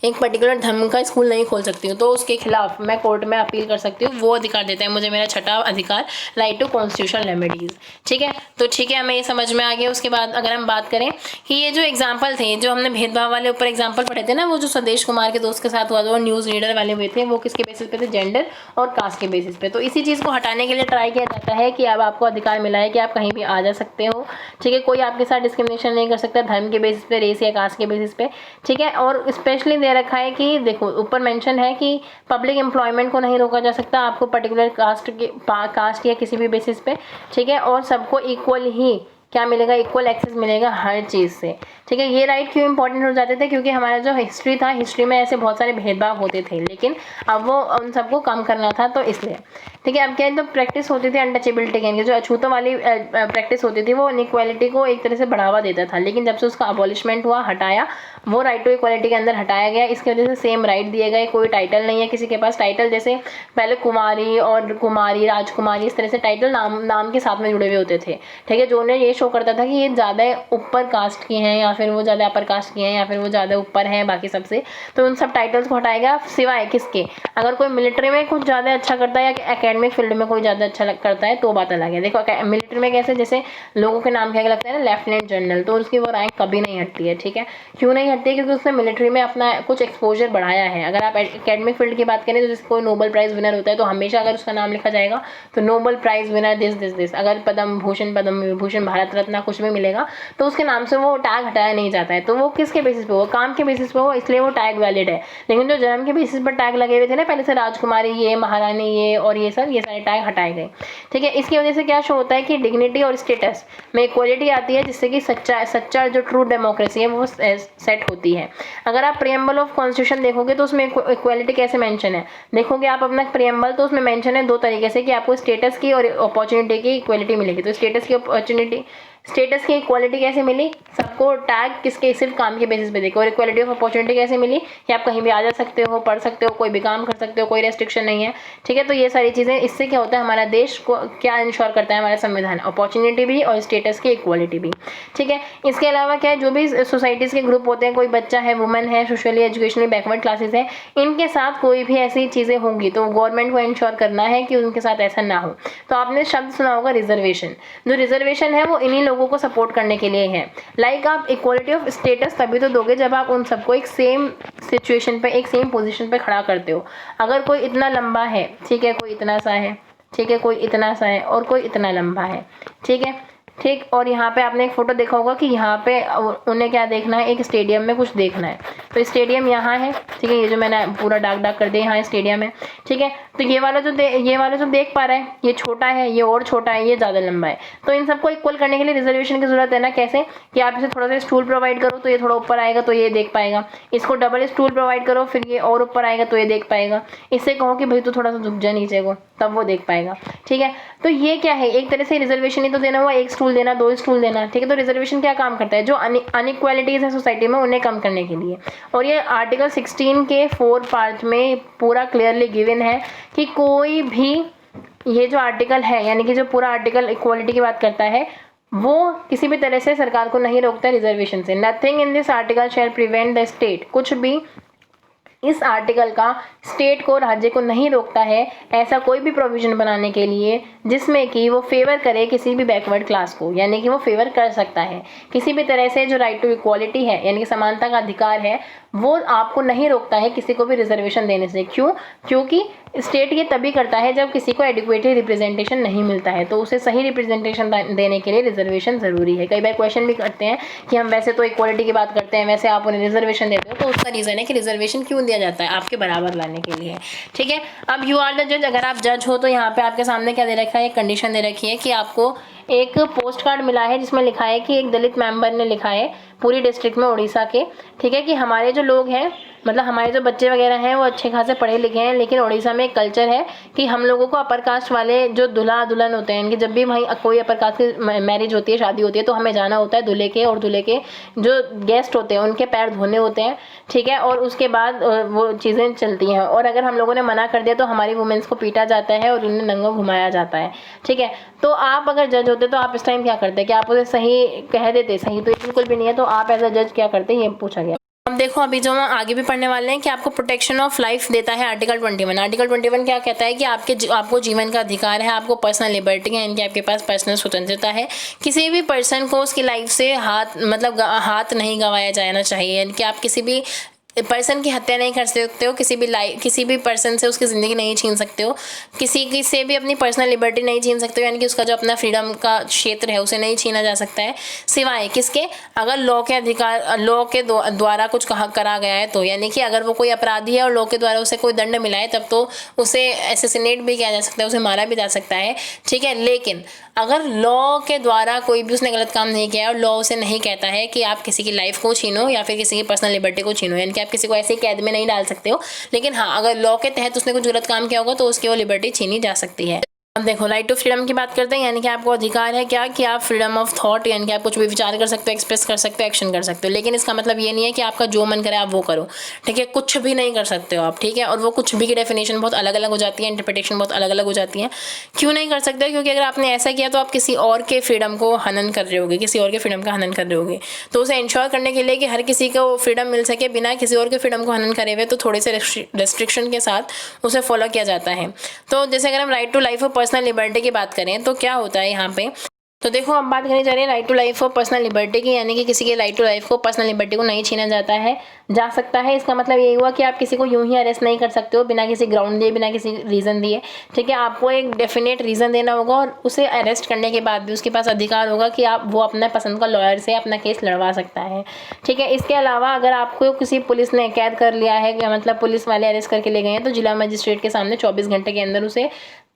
एक पर्टिकुलर धर्म का स्कूल नहीं खोल सकती हूँ, तो उसके खिलाफ मैं कोर्ट में अपील कर सकती हूँ, वो अधिकार देता है मुझे मेरा छठा अधिकार, राइट टू कॉन्स्टिट्यूशनल रेमेडीज, ठीक है। तो ठीक है, हमें ये समझ में आ गया। उसके बाद अगर हम बात करें कि ये जो एग्जाम्पल थे, जो हमने भेदभाव वाले ऊपर एग्जाम्पल पढ़े थे ना, वो जो स्वदेश कुमार के दोस्त के साथ हुआ था, वो न्यूज़ रीडर वाले हुए थे, वो किसके बेसिस पे थे, जेंडर और कास्ट के बेसिस पे। तो इसी चीज़ को हटाने के लिए ट्राई किया जाता है कि अब आपको अधिकार मिला है कि आप कहीं भी आ जा सकते हो, ठीक है। कोई आपके साथ डिस्क्रिमिनेशन नहीं कर सकता धर्म के बेसिस पे, रेस या कास्ट के बेसिस पे, ठीक है। और स्पेशली दे रखा है कि देखो ऊपर मेंशन है कि पब्लिक एम्प्लॉयमेंट को नहीं रोका जा सकता आपको पर्टिकुलर कास्ट या किसी भी बेसिस पे, ठीक है। और सबको इक्वल ही क्या मिलेगा, इक्वल एक्सेस मिलेगा हर चीज़ से, ठीक है। ये राइट क्यों इंपॉर्टेंट हो जाते थे, क्योंकि हमारा जो हिस्ट्री था, हिस्ट्री में ऐसे बहुत सारे भेदभाव होते थे, लेकिन अब वो उन सबको कम करना था, तो इसलिए, ठीक है। अब क्या है, तो प्रैक्टिस होती थी अनटचेबिलिटी की, जो अछूतों वाली प्रैक्टिस होती थी, वो इनइक्वालिटी को एक तरह से बढ़ावा देता था, लेकिन जब से उसका अबॉलिशमेंट हुआ, हटाया, वो राइट टू इक्वालिटी के अंदर हटाया गया। इसकी वजह से सेम राइट दिए गए, कोई टाइटल नहीं है किसी के पास। टाइटल जैसे पहले कुमारी और कुमारी, राजकुमारी, इस तरह से टाइटल नाम के साथ में जुड़े हुए होते थे, ठीक है, जो उन्हें ये शो करता था कि ये ज़्यादा ऊपर कास्ट की हैं या फिर वो ज़्यादा अपर कास्ट की हैं या फिर वो ज़्यादा ऊपर हैं बाकी सबसे। तो उन सब टाइटल्स को हटाया गया, सिवाय किसके, अगर कोई मिलिट्री में कुछ ज़्यादा अच्छा करता है या एकेडमिक फील्ड में कोई ज़्यादा अच्छा करता है तो बात अलग है। देखो मिलिट्री में कैसे, जैसे लोगों के नाम क्या लगता है ना, लेफ्टिनेंट जनरल, तो उसकी वो रैंक कभी नहीं हटती है, ठीक है। क्यों नहीं हटती है? क्योंकि उसने मिलिट्री में अपना कुछ एक्सपोजर बढ़ाया है। अगर आप एकेडमिक फील्ड की बात करें तो जैसे कोई नोबेल प्राइज़ विनर होता है तो हमेशा अगर उसका नाम लिखा जाएगा तो नोबेल प्राइज़ विनर दिस। अगर पद्म भूषण, भारत रत्न कुछ भी मिलेगा तो उसके नाम से वो टैग हटाया नहीं जाता है। तो वो किसके बेसिस पे, वो काम के बेसिस पे हो, इसलिए वो टैग वैलिड है। लेकिन जो जन्म के बेसिस पर टैग लगे हुए थे ना पहले से, राजकुमारी ये, महारानी ये और ये सब, ये सारे टैग हटाए गए, ठीक है। इसकी वजह से क्या शो होता है कि डिग्निटी और स्टेटस में इक्वालिटी आती है, जिससे कि सच्चा जो ट्रू डेमोक्रेसी है वो सेट होती है। अगर आप प्रीएम्बल ऑफ कॉन्स्टिट्यूशन देखोगे तो उसमें इक्वालिटी कैसे मेंशन है, देखोगे आप अपना प्रीएम्बल तो उसमें मेंशन है दो तरीके से कि आपको स्टेटस की और अपॉर्चुनिटी की इक्वालिटी मिलेगी। तो स्टेटस की इक्वालिटी कैसे मिली, सबको टैग किसके, सिर्फ काम के बेसिस पे देखो। और इक्वालिटी ऑफ अपॉर्चुनिटी कैसे मिली कि आप कहीं भी आ जा सकते हो, पढ़ सकते हो, कोई भी काम कर सकते हो, कोई रेस्ट्रिक्शन नहीं है, ठीक है। तो ये सारी चीज़ें, इससे क्या होता है, हमारा देश को क्या इंश्योर करता है हमारा संविधान, अपॉर्चुनिटी भी और स्टेटस की इक्वालिटी भी, ठीक है। इसके अलावा क्या है, जो भी सोसाइटीज़ के ग्रुप होते हैं, कोई बच्चा है, वुमेन है, सोशली एजुकेशनली बैकवर्ड क्लासेस है, इनके साथ कोई भी ऐसी चीज़ें होंगी तो गवर्नमेंट को इंश्योर करना है कि उनके साथ ऐसा ना हो। तो आपने शब्द सुना होगा रिजर्वेशन, जो रिजर्वेशन है वो इन्हीं लोगों को सपोर्ट करने के लिए है। लाइक आप इक्वालिटी ऑफ स्टेटस तभी तो दोगे जब आप उन सबको एक सेम सिचुएशन पे, एक सेम पोजीशन पे खड़ा करते हो। अगर कोई इतना लंबा है, ठीक है, कोई इतना सा है, ठीक है, कोई इतना सा है और कोई इतना लंबा है, ठीक है, ठीक। और यहाँ पे आपने एक फोटो देखा होगा कि यहाँ पे उन्हें क्या देखना है, एक स्टेडियम में कुछ देखना है। तो स्टेडियम यहाँ है, ठीक है, ये जो मैंने पूरा डार्क कर दिया, यहाँ स्टेडियम है, ठीक है। तो ये वाला जो देख पा रहा है, ये छोटा है, ये और छोटा है, ये ज़्यादा लंबा है। तो इन सबको इक्वल करने के लिए रिजर्वेशन की जरूरत है ना। कैसे कि आप इसे थोड़ा सा स्टूल प्रोवाइड करो तो ये थोड़ा ऊपर आएगा तो ये देख पाएगा, इसको डबल स्टूल प्रोवाइड करो फिर ये और ऊपर आएगा तो ये देख पाएगा, इससे कहो कि भाई तो थोड़ा सा झुक जा नीचे को, तब वो देख पाएगा, ठीक है। तो ये क्या है, एक तरह से रिजर्वेशन ही तो देना हुआ, एक स्टूल देना, दो स्टूल देना, ठीक है। तो रिजर्वेशन क्या काम करता है, जो अनइक्वालिटीज है सोसाइटी में उन्हें कम करने के लिए। और ये आर्टिकल 16 के 4 पार्ट में पूरा क्लियरली गिवन है कि कोई भी, ये जो आर्टिकल है यानी कि जो पूरा आर्टिकल इक्वालिटी की बात करता है वो किसी भी तरह से सरकार को नहीं रोकता रिजर्वेशन से। Nothing in this article shall prevent the state, कुछ भी इस आर्टिकल का स्टेट को, राज्य को नहीं रोकता है ऐसा कोई भी प्रोविजन बनाने के लिए जिसमें कि वो फेवर करे किसी भी बैकवर्ड क्लास को, यानी कि वो फेवर कर सकता है किसी भी तरह से। जो राइट टू इक्वालिटी है यानी कि समानता का अधिकार है, वो आपको नहीं रोकता है किसी को भी रिजर्वेशन देने से। क्यों? क्योंकि स्टेट ये तभी करता है जब किसी को एडिक्वेटली रिप्रेजेंटेशन नहीं मिलता है, तो उसे सही रिप्रेजेंटेशन देने के लिए रिजर्वेशन ज़रूरी है। कई बार क्वेश्चन भी करते हैं कि हम वैसे तो इक्वालिटी की बात करते हैं, वैसे आप उन्हें रिजर्वेशन देते हो, तो उसका रीज़न है कि रिजर्वेशन क्यों दिया जाता है, आपके बराबर लाने के लिए, ठीक है। अब यू आर द जज, अगर आप जज हो तो यहाँ पे आपके सामने क्या दे रखा है, एक कंडीशन दे रखी है कि आपको एक पोस्ट कार्ड मिला है जिसमें लिखा है कि एक दलित मेंबर ने लिखा है पूरी डिस्ट्रिक्ट में उड़ीसा के, ठीक है, कि हमारे जो लोग हैं, मतलब हमारे जो बच्चे वगैरह हैं वो अच्छे खासे पढ़े लिखे हैं, लेकिन उड़ीसा में एक कल्चर है कि हम लोगों को अपर कास्ट वाले जो दूल्हा दुल्हन होते हैं, इनकी जब भी वहीं कोई अपर कास्ट की मैरिज होती है, शादी होती है, तो हमें जाना होता है दूल्हे के, और दूल्हे के जो गेस्ट होते हैं उनके पैर धोने होते हैं, ठीक है, और उसके बाद वो चीज़ें चलती हैं। और अगर हम लोगों ने मना कर दिया तो हमारी वुमेंस को पीटा जाता है और उन्हें नंगा घुमाया जाता है, ठीक है। तो आप अगर जज होते तो आप इस टाइम क्या करते कि आप उसे सही कह देते, सही तो बिल्कुल भी नहीं है, तो आप एज अ जज क्या करते, ये पूछा गया। अब देखो, अभी जो हम आगे भी पढ़ने वाले हैं कि आपको प्रोटेक्शन ऑफ लाइफ देता है आर्टिकल 21। आर्टिकल 21 क्या कहता है कि आपको जीवन का अधिकार है, आपको पर्सनल लिबर्टी है, यानी कि आपके पास पर्सनल स्वतंत्रता है, किसी भी पर्सन को उसकी लाइफ से हाथ हाथ नहीं गंवाया जाना चाहिए, यानी कि आप किसी भी पर्सन की हत्या नहीं कर सकते हो, किसी भी पर्सन से उसकी ज़िंदगी नहीं छीन सकते हो, किसी से भी अपनी पर्सनल लिबर्टी नहीं छीन सकते हो, यानी कि उसका जो अपना फ्रीडम का क्षेत्र है उसे नहीं छीना जा सकता है, सिवाय किसके, अगर लॉ के द्वारा कुछ करा गया है तो, यानी कि अगर वो कोई अपराधी है और लॉ के द्वारा उसे कोई दंड मिला है तब तो उसे असैसिनेट भी किया जा सकता है, उसे मारा भी जा सकता है, ठीक है। लेकिन अगर लॉ के द्वारा कोई भी उसने गलत काम नहीं किया है और लॉ उसे नहीं कहता है कि आप किसी की लाइफ को छीनो या फिर किसी की पर्सनल लिबर्टी को छीनो, यानी कि आप किसी को ऐसे ही कैद में नहीं डाल सकते हो, लेकिन हाँ, अगर लॉ के तहत उसने कुछ गलत काम किया होगा तो उसकी वो लिबर्टी छीनी जा सकती है। अब देखो राइट टू फ्रीडम की बात करते हैं, यानी कि आपको अधिकार है क्या कि आप फ्रीडम ऑफ थॉट, यानी कि आप कुछ भी विचार कर सकते हो, एक्सप्रेस कर सकते हो, एक्शन कर सकते हो। लेकिन इसका मतलब ये नहीं है कि आपका जो मन करे आप वो करो, ठीक है। कुछ भी नहीं कर सकते हो आप, ठीक है। और वो कुछ भी की डेफिनेशन बहुत अलग अलग हो जाती है, इंटरप्रिटेशन बहुत अलग अलग हो जाती है। क्यों नहीं कर सकते? क्योंकि अगर आपने ऐसा किया तो आप किसी और के फ्रीडम को हनन कर रहे होगे, किसी और के फ्रीडम का हनन कर रहे होगे। तो उसे इंश्योर करने के लिए कि हर किसी को फ्रीडम मिल सके बिना किसी और के फ्रीडम को हनन करे हुए, तो थोड़े से रेस्ट्रिक्शन के साथ उसे फॉलो किया जाता है। तो जैसे अगर हम राइट टू लाइफ और पर्सनल लिबर्टी की बात करें तो क्या होता है यहाँ पे, तो देखो हम बात करने जा रहे हैं राइट टू लाइफ और पर्सनल लिबर्टी की, यानी कि किसी की राइट टू लाइफ को, पर्सनल लिबर्टी को नहीं छीना जा सकता है। इसका मतलब ये हुआ कि आप किसी को यूं ही अरेस्ट नहीं कर सकते हो बिना किसी ग्राउंड दिए, बिना किसी रीज़न दिए, ठीक है। आपको एक डेफिनेट रीज़न देना होगा और उसे अरेस्ट करने के बाद भी उसके पास अधिकार होगा कि आप वो अपना पसंद का लॉयर से अपना केस लड़वा सकता है, ठीक है। इसके अलावा अगर आपको किसी पुलिस ने कैद कर लिया है, मतलब पुलिस वाले अरेस्ट करके ले गए हैं, तो जिला मजिस्ट्रेट के सामने 24 घंटे के अंदर उसे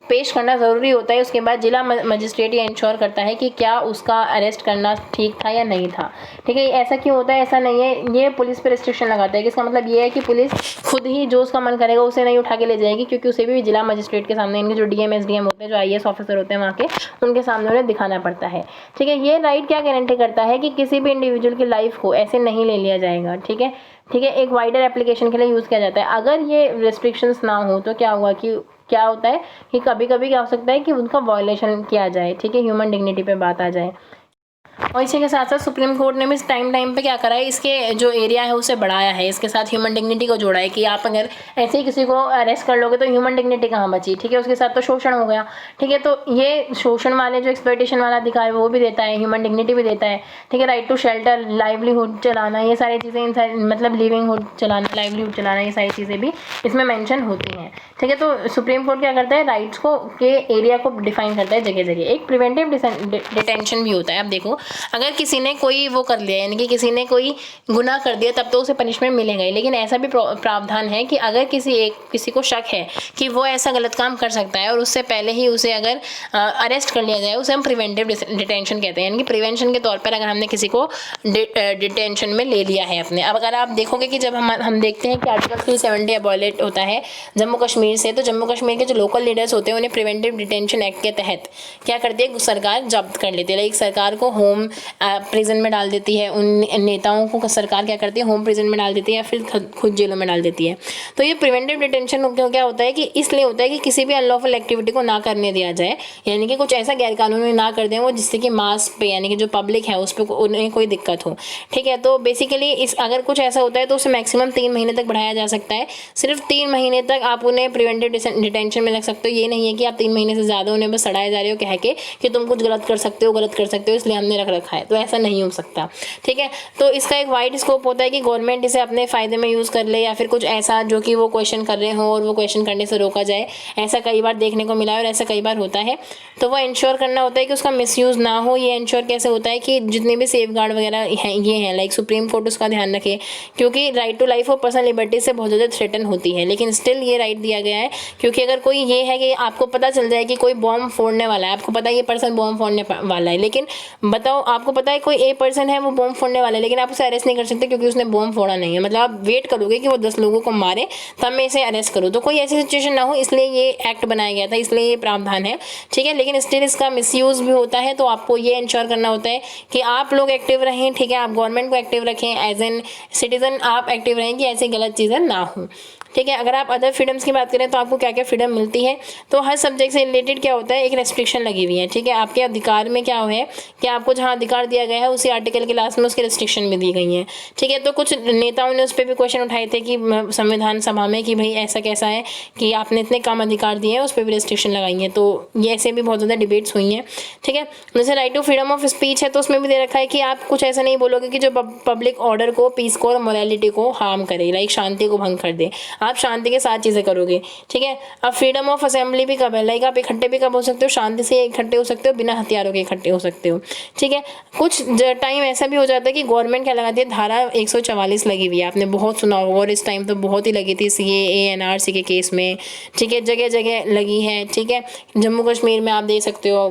पेश करना ज़रूरी होता है। उसके बाद जिला मजिस्ट्रेट ये इंश्योर करता है कि क्या उसका अरेस्ट करना ठीक था या नहीं था, ठीक है। ऐसा क्यों होता है? ऐसा नहीं है, ये पुलिस पे रिस्ट्रिक्शन लगाता है कि इसका मतलब ये है कि पुलिस खुद ही जो उसका मन करेगा उसे नहीं उठा के ले जाएगी, क्योंकि उसे भी जिला मजिस्ट्रेट के सामने, इनके जो डीएम एसडीएम होते हैं, जो आईएएस ऑफिसर होते हैं वहाँ के, उनके सामने उन्हें दिखाना पड़ता है, ठीक है। ये राइट क्या गारंटी करता है कि किसी भी इंडिविजुअल की लाइफ को ऐसे नहीं ले लिया जाएगा, ठीक है, ठीक है। एक वाइडर एप्लीकेशन के लिए यूज़ किया जाता है। अगर ये रिस्ट्रिक्शंस ना हो तो क्या हुआ कि क्या होता है कि कभी कभी क्या हो सकता है कि उनका वायलेशन किया जाए, ठीक है, ह्यूमन डिग्निटी पे बात आ जाए। और इसी के साथ साथ सुप्रीम कोर्ट ने भी टाइम पे क्या करा है, इसके जो एरिया है उसे बढ़ाया है, इसके साथ ह्यूमन डिग्निटी को जोड़ा है कि आप अगर ऐसे ही किसी को अरेस्ट कर लोगे तो ह्यूमन डिग्निटी कहाँ बची, ठीक है। उसके साथ तो शोषण हो गया, ठीक है। तो ये शोषण वाले जो एक्सप्लॉयटेशन वाला अधिकार है वो भी देता है, ह्यूमन डिग्निटी भी देता है, ठीक है। राइट टू शेल्टर, लाइवलीहुड चलाना, ये सारी चीज़ें, मतलब लिविंगहुड चलाना, लाइवलीहुड चलाना, ये सारी चीज़ें भी इसमें मैंशन होती हैं, ठीक है। तो सुप्रीम कोर्ट क्या करता है, राइट्स को के एरिया को डिफाइन करता है जगह जगह। एक प्रिवेंटिव डिटेंशन भी होता है। अब देखो अगर किसी ने कोई वो कर लिया, यानी कि किसी ने कोई गुनाह कर दिया, तब तो उसे पनिशमेंट मिलेगा ही। लेकिन ऐसा भी प्रावधान है कि अगर किसी को शक है कि वो ऐसा गलत काम कर सकता है और उससे पहले ही उसे अगर अरेस्ट कर लिया जाए, उसे हम प्रिवेंटिव डिटेंशन कहते हैं। यानी कि प्रिवेंशन के तौर पर अगर हमने किसी को डिटेंशन में ले लिया है अपने। अब अगर आप देखोगे कि जब हम देखते हैं कि आर्टिकल 370 अबॉलिट होता है जम्मू कश्मीर से, तो जम्मू कश्मीर के जो लोकल लीडर्स होते हैं उन्हें प्रिवेंटिव डिटेंशन एक्ट के तहत क्या करती है, सरकार जब्त कर लेती है। लाइक सरकार को होम प्रिजन में डाल देती है, उन नेताओं को सरकार क्या करती है, होम प्रिजन में डाल देती है या फिर खुद जेलों में डाल देती है। तो ये प्रिवेंटिव डिटेंशन क्या होता है कि इसलिए होता है कि किसी भी अनलॉफुल एक्टिविटी को ना करने दिया जाए, यानी कि कुछ ऐसा गैरकानूनी ना कर दें वो जिससे कि मास पे, यानी कि जो पब्लिक है उस पर उन्हें कोई दिक्कत हो, ठीक है। तो बेसिकली अगर कुछ ऐसा होता है तो उसे मैक्सिमम 3 महीने तक बढ़ाया जा सकता है। सिर्फ 3 महीने तक आप उन्हें प्रिवेंटिव डिटेंशन में रख सकते हो। ये नहीं है कि आप 3 महीने से ज़्यादा उन्हें बस सड़ाए जा रहे हो कह के कि तुम कुछ गलत कर सकते हो इसलिए हमने रख रखा है, तो ऐसा नहीं हो सकता, ठीक है। तो इसका एक वाइड स्कोप होता है कि गवर्नमेंट इसे अपने फ़ायदे में यूज़ कर ले या फिर कुछ ऐसा जो कि वो क्वेश्चन कर रहे हो और वो क्वेश्चन करने से रोका जाए। ऐसा कई बार देखने को मिला है और ऐसा कई बार होता है। तो वो इंश्योर करना होता है कि उसका मिसयूज़ ना हो। ये इंश्योर कैसे होता है कि जितने भी सेफ गार्ड वगैरह हैं ये हैं, लाइक सुप्रीम कोर्ट उसका ध्यान रखे, क्योंकि राइट टू लाइफ और पर्सनल लिबर्टी से बहुत ज़्यादा थ्रेटन होती है, लेकिन स्टिल ये राइट दिया गया है। क्योंकि अगर कोई ये है कि आपको पता चल जाए कि कोई बॉम्ब फोड़ने वाला है, आपको पता है ये पर्सन बॉम्ब फोड़ने वाला है, लेकिन बताओ आपको पता है कोई ए पर्सन है वो बॉम्ब फोड़ने वाला है, लेकिन आप उसे अरेस्ट नहीं कर सकते क्योंकि उसने बॉम्ब फोड़ा नहीं है। मतलब आप वेट करोगे कि वो 10 लोगों को मारे तब मैं इसे अरेस्ट करूँ। तो कोई ऐसी सिचुएशन ना हो, इसलिए ये एक्ट बनाया गया था, इसलिए ये प्रावधान है, ठीक है। लेकिन स्टिल इसका मिसयूज़ भी होता है, तो आपको ये इंश्योर करना होता है कि आप लोग एक्टिव रहें, ठीक है। आप गवर्नमेंट को एक्टिव रखें, एज एन सिटीजन आप एक्टिव रहें कि ऐसी गलत चीज़ें ना हो, ठीक है। अगर आप अदर फ्रीडम्स की बात करें तो आपको क्या क्या फ्रीडम मिलती है, तो हर सब्जेक्ट से रिलेटेड क्या होता है, एक रेस्ट्रिक्शन लगी हुई है, ठीक है। आपके अधिकार में क्या है कि आपको जहाँ अधिकार दिया गया है उसी आर्टिकल के लास्ट में उसकी रेस्ट्रिक्शन भी दी गई है, ठीक है। तो कुछ नेताओं ने उस पर भी क्वेश्चन उठाए थे कि संविधान सभा में कि भाई ऐसा कैसा है कि आपने इतने कम अधिकार दिए हैं, उस पर भी रेस्ट्रिक्शन लगाई हैं। तो ये ऐसे भी बहुत ज़्यादा डिबेट्स हुई हैं, ठीक है। जैसे right to freedom of speech है तो उसमें भी दे रखा है कि आप कुछ ऐसा नहीं बोलोगे कि जो पब्लिक ऑर्डर को, पीस को और मोरालिटी को हार्म करे, लाइक शांति को भंग कर दे। आप शांति के साथ चीज़ें करोगे, ठीक है। अब फ्रीडम ऑफ असेंबली भी कब है, लाइक आप इकट्ठे भी कब हो सकते हो, शांति से इकट्ठे हो सकते हो, बिना हथियारों के इकट्ठे हो सकते हो, ठीक है। कुछ टाइम ऐसा भी हो जाता है कि गवर्नमेंट क्या लगाती है, धारा 144 लगी हुई है, आपने बहुत सुना होगा, और इस टाइम तो बहुत ही लगी थी CAA NRC के केस में, ठीक है। जगह जगह लगी है, ठीक है। जम्मू कश्मीर में आप देख सकते हो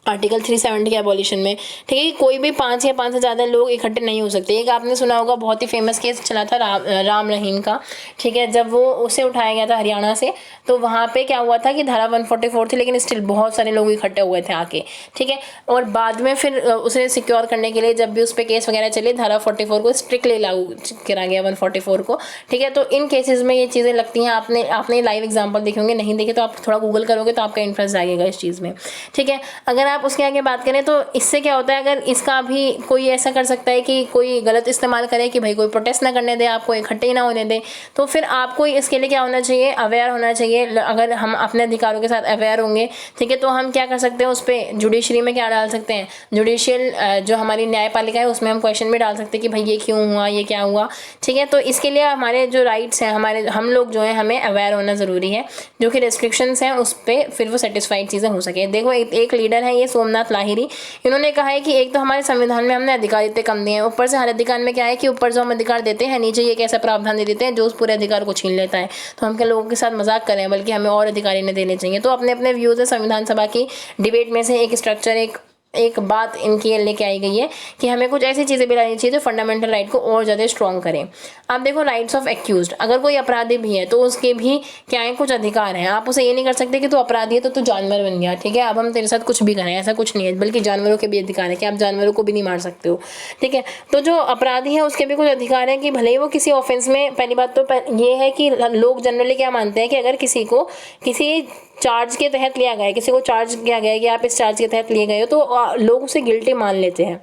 आर्टिकल 370 के एबॉलिशन में, ठीक है, कि कोई भी 5 या 5 से ज़्यादा लोग इकट्ठे नहीं हो सकते। एक आपने सुना होगा बहुत ही फेमस केस चला था राम रहीम का, ठीक है, जब वो उसे उठाया गया था हरियाणा से, तो वहाँ पे क्या हुआ था कि धारा 144 थी, लेकिन स्टिल बहुत सारे लोग इकट्ठे हुए थे आके, ठीक है, और बाद में फिर उसे सिक्योर करने के लिए जब भी उस पर केस वगैरह चले, धारा 44 को स्ट्रिक्टली लागू करा गया 144 को, ठीक है। तो इन केसेस में ये चीज़ें लगती हैं, आपने लाइव एग्जाम्पल देखे होंगे, नहीं देखे तो आप थोड़ा गूगल करोगे तो आपका इंटरेस्ट जाएगा इस चीज़ में, ठीक है। अगर आप उसके आगे बात करें तो इससे क्या होता है, अगर इसका भी कोई ऐसा कर सकता है कि कोई गलत इस्तेमाल करे कि भाई कोई प्रोटेस्ट ना करने दे, आपको इकट्ठे ही ना होने दे, तो फिर आपको इसके लिए क्या होना चाहिए, अवेयर होना चाहिए। अगर हम अपने अधिकारों के साथ अवेयर होंगे, ठीक है, तो हम क्या कर सकते हैं, उस पर जुडिशरी में क्या डाल सकते हैं, जुडिशियल जो हमारी न्यायपालिका है उसमें हम क्वेश्चन भी डाल सकते हैं कि भाई ये क्यों हुआ, ये क्या हुआ, ठीक है। तो इसके लिए हमारे जो राइट्स हैं, हम लोग जो है हमें अवेयर होना ज़रूरी है, जो कि रेस्ट्रिक्शंस हैं उस पर फिर वो सेटिस्फाइड चीज़ें हो सके। देखो एक लीडर है ये सोमनाथ लाहिरी, इन्होंने कहा है कि एक तो हमारे संविधान में हमने अधिकार इतने कम दिए हैं, ऊपर से हर अधिकार में क्या है कि ऊपर जो हम अधिकार देते हैं नीचे ये कैसा प्रावधान दे देते हैं जो उस पूरे अधिकार को छीन लेता है। तो हम क्या लोगों के साथ मजाक करें, बल्कि हमें और अधिकार इन्हें देने चाहिए। तो अपने अपने व्यूज़ है, संविधान सभा की डिबेट में से एक स्ट्रक्चर, एक बात इनकी लेके आई गई है कि हमें कुछ ऐसी चीज़ें भी लानी चाहिए जो फंडामेंटल राइट को और ज़्यादा स्ट्रॉन्ग करें। आप देखो राइट्स ऑफ एक्यूज्ड, अगर कोई अपराधी भी है तो उसके भी क्या है, कुछ अधिकार हैं। आप उसे ये नहीं कर सकते कि तू अपराधी है तो तू जानवर बन गया, ठीक है, अब हम तेरे साथ कुछ भी करें, ऐसा कुछ नहीं है। बल्कि जानवरों के भी अधिकार है कि आप जानवरों को भी नहीं मार सकते हो, ठीक है। तो जो अपराधी है उसके भी कुछ अधिकार है कि भले ही वो किसी ऑफेंस में, पहली बात तो ये है कि लोग जनरली क्या मानते हैं कि अगर किसी को किसी चार्ज के तहत लिया गया है, किसी को चार्ज किया गया है कि आप इस चार्ज के तहत लिए गए हो, तो लोग उसे गिल्टी मान लेते हैं।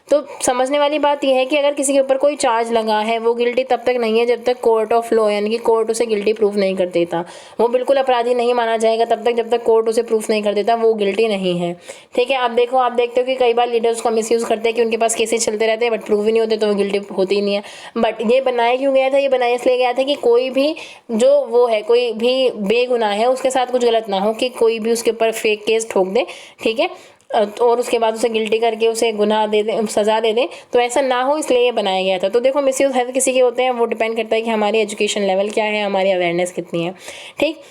तो समझने वाली बात यह है कि अगर किसी के ऊपर कोई चार्ज लगा है, वो गिल्टी तब तक नहीं है जब तक कोर्ट ऑफ लॉ यानी कि कोर्ट उसे गिल्टी प्रूफ नहीं कर देता। वो बिल्कुल अपराधी नहीं माना जाएगा तब तक जब तक कोर्ट उसे प्रूफ नहीं कर देता वो गिल्टी नहीं है, ठीक है। आप देखते हो कि कई बार लीडर्स का मिसयूज़ करते हैं कि उनके पास केसेस चलते रहते हैं बट प्रूफ ही नहीं होते, तो वो गिल्टी होती ही नहीं है। बट ये बनाया क्यों गया था, ये बनाया इसलिए गया था कि कोई भी जो वो है, कोई भी बेगुनाह है, उसके साथ कुछ गलत ना हो कि कोई भी उसके ऊपर फेक केस ठोक दे, ठीक है, और उसके बाद उसे गिल्टी करके उसे गुनाह दे दें, सज़ा दे दें, तो ऐसा ना हो इसलिए ये बनाया गया था। तो देखो मिसयूज़ हर किसी के होते हैं, वो डिपेंड करता है कि हमारी एजुकेशन लेवल क्या है, हमारी अवेयरनेस कितनी है, ठीक।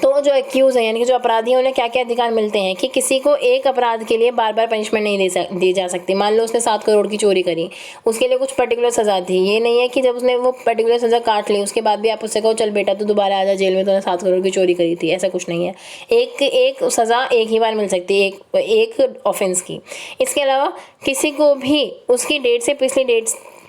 तो जो एक्यूज़ है यानी कि जो अपराधी हैं उन्हें क्या क्या अधिकार मिलते हैं कि किसी को एक अपराध के लिए बार बार पनिशमेंट नहीं दी जा सकती। मान लो उसने 7 करोड़ की चोरी करी, उसके लिए कुछ पर्टिकुलर सज़ा थी। ये नहीं है कि जब उसने वो पर्टिकुलर सज़ा काट ली उसके बाद भी आप उससे कहो चल बेटा तो दोबारा आ जा जेल में, तूने 7 करोड़ की चोरी करी थी, ऐसा कुछ नहीं है। एक सज़ा एक ही बार मिल सकती है एक ऑफेंस की। इसके अलावा किसी को भी उसकी डेट से पिछली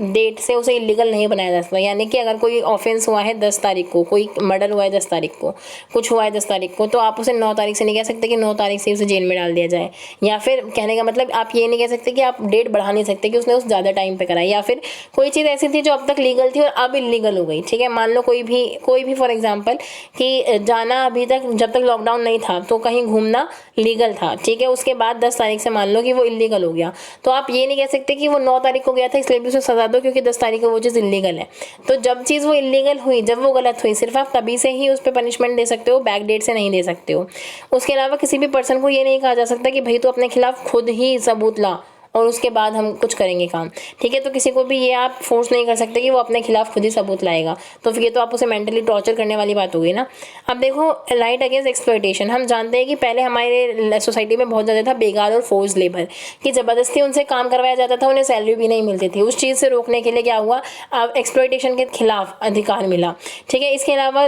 डेट से उसे इलीगल नहीं बनाया जा सकता। यानी कि अगर कोई ऑफेंस हुआ है 10 तारीख को, कोई मर्डर हुआ है 10 तारीख को, कुछ हुआ है 10 तारीख को, तो आप उसे 9 तारीख से नहीं कह सकते कि 9 तारीख से उसे जेल में डाल दिया जाए। या फिर कहने का मतलब आप ये नहीं कह सकते कि आप डेट बढ़ा नहीं सकते कि उसने उस ज़्यादा टाइम पे कराई। या फिर कोई चीज़ ऐसी थी जो अब तक लीगल थी और अब इलीगल हो गई, ठीक है। मान लो कोई भी फॉर एग्जाम्पल कि जाना अभी तक जब तक लॉकडाउन नहीं था तो कहीं घूमना लीगल था, ठीक है, उसके बाद 10 तारीख से मान लो कि वो इलीगल हो गया, तो आप ये नहीं कह सकते कि वो 9 तारीख को गया था इसलिए भी उसे सजा दो क्योंकि 10 तारीख को वो चीज़ इलीगल है। तो जब चीज़ वो इलीगल हुई, जब वो गलत हुई, सिर्फ आप तभी से ही उस पर पनिशमेंट दे सकते हो, बैक डेट से नहीं दे सकते हो। उसके अलावा किसी भी पर्सन को ये नहीं कहा जा सकता कि भाई तो अपने खिलाफ खुद ही सबूत ला और उसके बाद हम कुछ करेंगे काम, ठीक है। तो किसी को भी ये आप फोर्स नहीं कर सकते कि वो अपने खिलाफ खुद ही सबूत लाएगा, तो फिर ये तो आप उसे मेंटली टॉर्चर करने वाली बात हो गई ना। अब देखो राइट अगेंस्ट एक्सप्लॉयटेशन, हम जानते हैं कि पहले हमारे सोसाइटी में बहुत ज़्यादा था बेगार और फोर्स लेबर कि ज़बरदस्ती उनसे काम करवाया जाता था, उन्हें सैलरी भी नहीं मिलती थी। उस चीज़ से रोकने के लिए क्या हुआ, अब एक्सप्लॉयटेशन के खिलाफ अधिकार मिला, ठीक है। इसके अलावा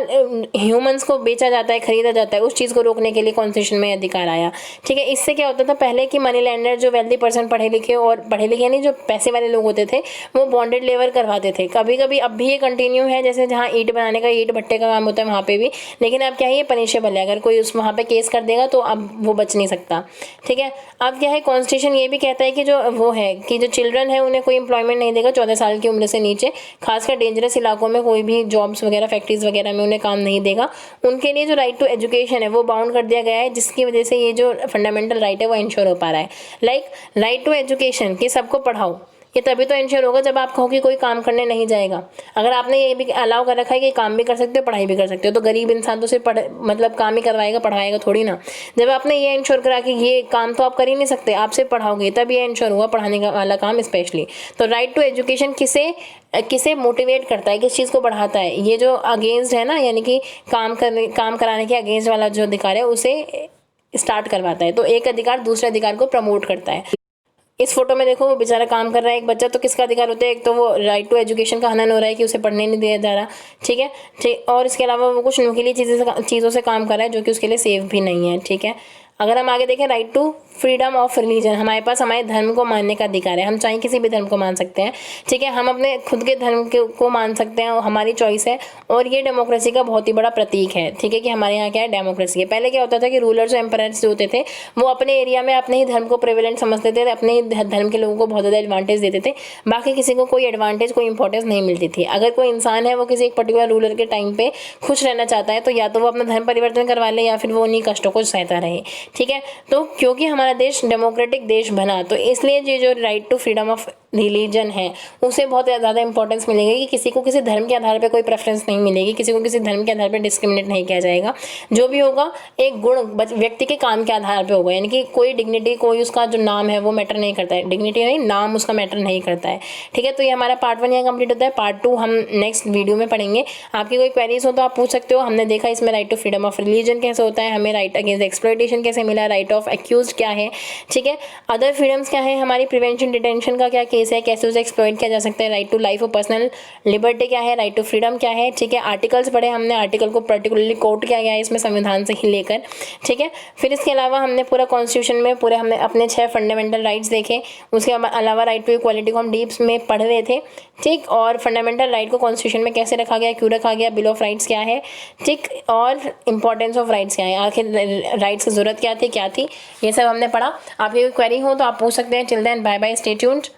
ह्यूमन्स को बेचा जाता है, खरीदा जाता है, उस चीज़ को रोकने के लिए कॉन्स्टिट्यूशन में अधिकार आया, ठीक है। इससे क्या होता था पहले कि मनी लैंडर जो वेल्दी पर्सन पढ़े लिखे नहीं जो पैसे वाले लोग होते थे वो बॉन्डेड लेबर करवाते थे। कभी कभी अब भी ये कंटिन्यू है, जैसे जहाँ ईंट बनाने का ईंट भट्टे का काम होता है वहाँ पे भी, लेकिन अब क्या है ये पनिशेबल है। अगर कोई उस वहाँ पे केस कर देगा तो अब वो बच नहीं सकता, ठीक है। अब क्या है कॉन्स्टिट्यूशन ये भी कहता है कि जो वो है कि जो चिल्ड्रन है उन्हें कोई एम्प्लॉयमेंट नहीं देगा 14 साल की उम्र से नीचे, खासकर डेंजरस इलाकों में कोई भी जॉब्स वगैरह फैक्ट्रीज वगैरह में उन्हें काम नहीं देगा। उनके लिए जो राइट टू एजुकेशन है वो बाउंड कर दिया गया है, जिसकी वजह से ये जो फंडामेंटल राइट है वो इंश्योर हो पा रहा है। लाइक राइट टू एजुकेशन कि सबको पढ़ाओ, ये तभी तो इंश्योर होगा जब आप कहो कि कोई काम करने नहीं जाएगा। अगर आपने ये भी अलाउ कर रखा है कि काम भी कर सकते हो पढ़ाई भी कर सकते हो, तो गरीब इंसान तो सिर्फ मतलब काम ही करवाएगा, पढ़वाएगा थोड़ी ना। जब आपने ये इंश्योर करा कि ये काम तो आप कर ही नहीं सकते, आप सिर्फ पढ़ाओगे, तब ये इंश्योर हुआ पढ़ाने का वाला काम स्पेशली। तो राइट टू एजुकेशन किसे मोटिवेट करता है, किस चीज़ को बढ़ाता है, ये जो अगेंस्ट है ना, यानी कि काम कराने के अगेंस्ट वाला जो अधिकार है उसे स्टार्ट करवाता है। तो एक अधिकार दूसरे अधिकार को प्रमोट करता है। इस फोटो में देखो वो बेचारा काम कर रहा है एक बच्चा, तो किसका अधिकार होता है? एक तो वो राइट टू एजुकेशन का हनन हो रहा है कि उसे पढ़ने नहीं दिया जा रहा, ठीक है। ठीक, और इसके अलावा वो कुछ नुकीली चीज़ों से काम कर रहा है जो कि उसके लिए सेफ भी नहीं है, ठीक है। अगर हम आगे देखें, right to freedom of religion, हमारे पास हमारे धर्म को मानने का अधिकार है। हम चाहे किसी भी धर्म को मान सकते हैं, ठीक है। हम अपने खुद के धर्म को मान सकते हैं, हमारी चॉइस है। और ये डेमोक्रेसी का बहुत ही बड़ा प्रतीक है, ठीक है, कि हमारे यहाँ क्या है, डेमोक्रेसी है। पहले क्या होता था कि रूलर्स और एम्परर्स जो होते थे वो अपने एरिया में अपने ही धर्म को प्रेवलेंट समझते थे, अपने ही धर्म के लोगों को बहुत ज़्यादा एडवांटेज देते थे, बाकी किसी को कोई एडवांटेज, कोई इंपॉर्टेंस नहीं मिलती थी। अगर कोई इंसान है वो किसी एक पर्टिकुलर रूलर के टाइम पे खुश रहना चाहता है तो या तो वो अपना धर्म परिवर्तन करवा ले या फिर वो उन्हीं कष्टों को सहता रहे, ठीक है। तो क्योंकि हमारा देश डेमोक्रेटिक देश बना, तो इसलिए ये जो right to freedom of religion है उसे बहुत ज़्यादा इंपॉर्टेंस मिलेगी कि किसी को किसी धर्म के आधार पे कोई प्रेफरेंस नहीं मिलेगी, किसी को किसी धर्म के आधार पे डिस्क्रिमिनेट नहीं किया जाएगा। जो भी होगा एक गुण व्यक्ति के काम के आधार पे होगा, यानी कि कोई डिग्निटी, कोई उसका जो नाम है वो मैटर नहीं करता है, डिग्निटी नहीं, नाम उसका मैटर नहीं करता है, ठीक है। तो ये हमारा पार्ट 1 यहाँ कंप्लीट होता है। पार्ट 2 हम नेक्स्ट वीडियो में पढ़ेंगे। आपकी कोई क्वेरीज हो तो आप पूछ सकते हो। हमने देखा इसमें right to freedom of religion कैसे होता है, हमें राइट अगेंस्ट एक्सप्लॉयटेशन कैसे मिला, राइट ऑफ एक्यूज क्या है, ठीक है, अदर फ्रीडम्स क्या है, हमारी प्रिवेंशन डिटेंशन का क्या केस है, कैसे उसे एक्सप्लॉइट किया जा सकता है, राइट टू लाइफ और पर्सनल लिबर्टी क्या है, राइट टू फ्रीडम क्या है, ठीक है। आर्टिकल्स पढ़े हमने, आर्टिकल को पर्टिकुलरली कोट किया गया है इसमें संविधान से ही लेकर, ठीक है। फिर इसके अलावा हमने पूरा कॉन्स्टिट्यूशन में पूरे हमने अपने 6 फंडामेंटल राइट्स देखे। उसके अलावा राइट टू इक्वालिटी को हम डीप्स में पढ़ रहे थे, ठीक। और फंडामेंटल राइट को कॉन्स्टिट्यूशन में कैसे रखा गया, क्यों रखा गया, बिल ऑफ राइट्स क्या है, ठीक, और इंपॉर्टेंस ऑफ राइट्स क्या है, आखिर राइट्स की जरूरत क्या थी, ये सब हमने पढ़ा। आपकी कोई क्वेरी हो तो आप पूछ सकते हैं। Till then bye bye, stay tuned.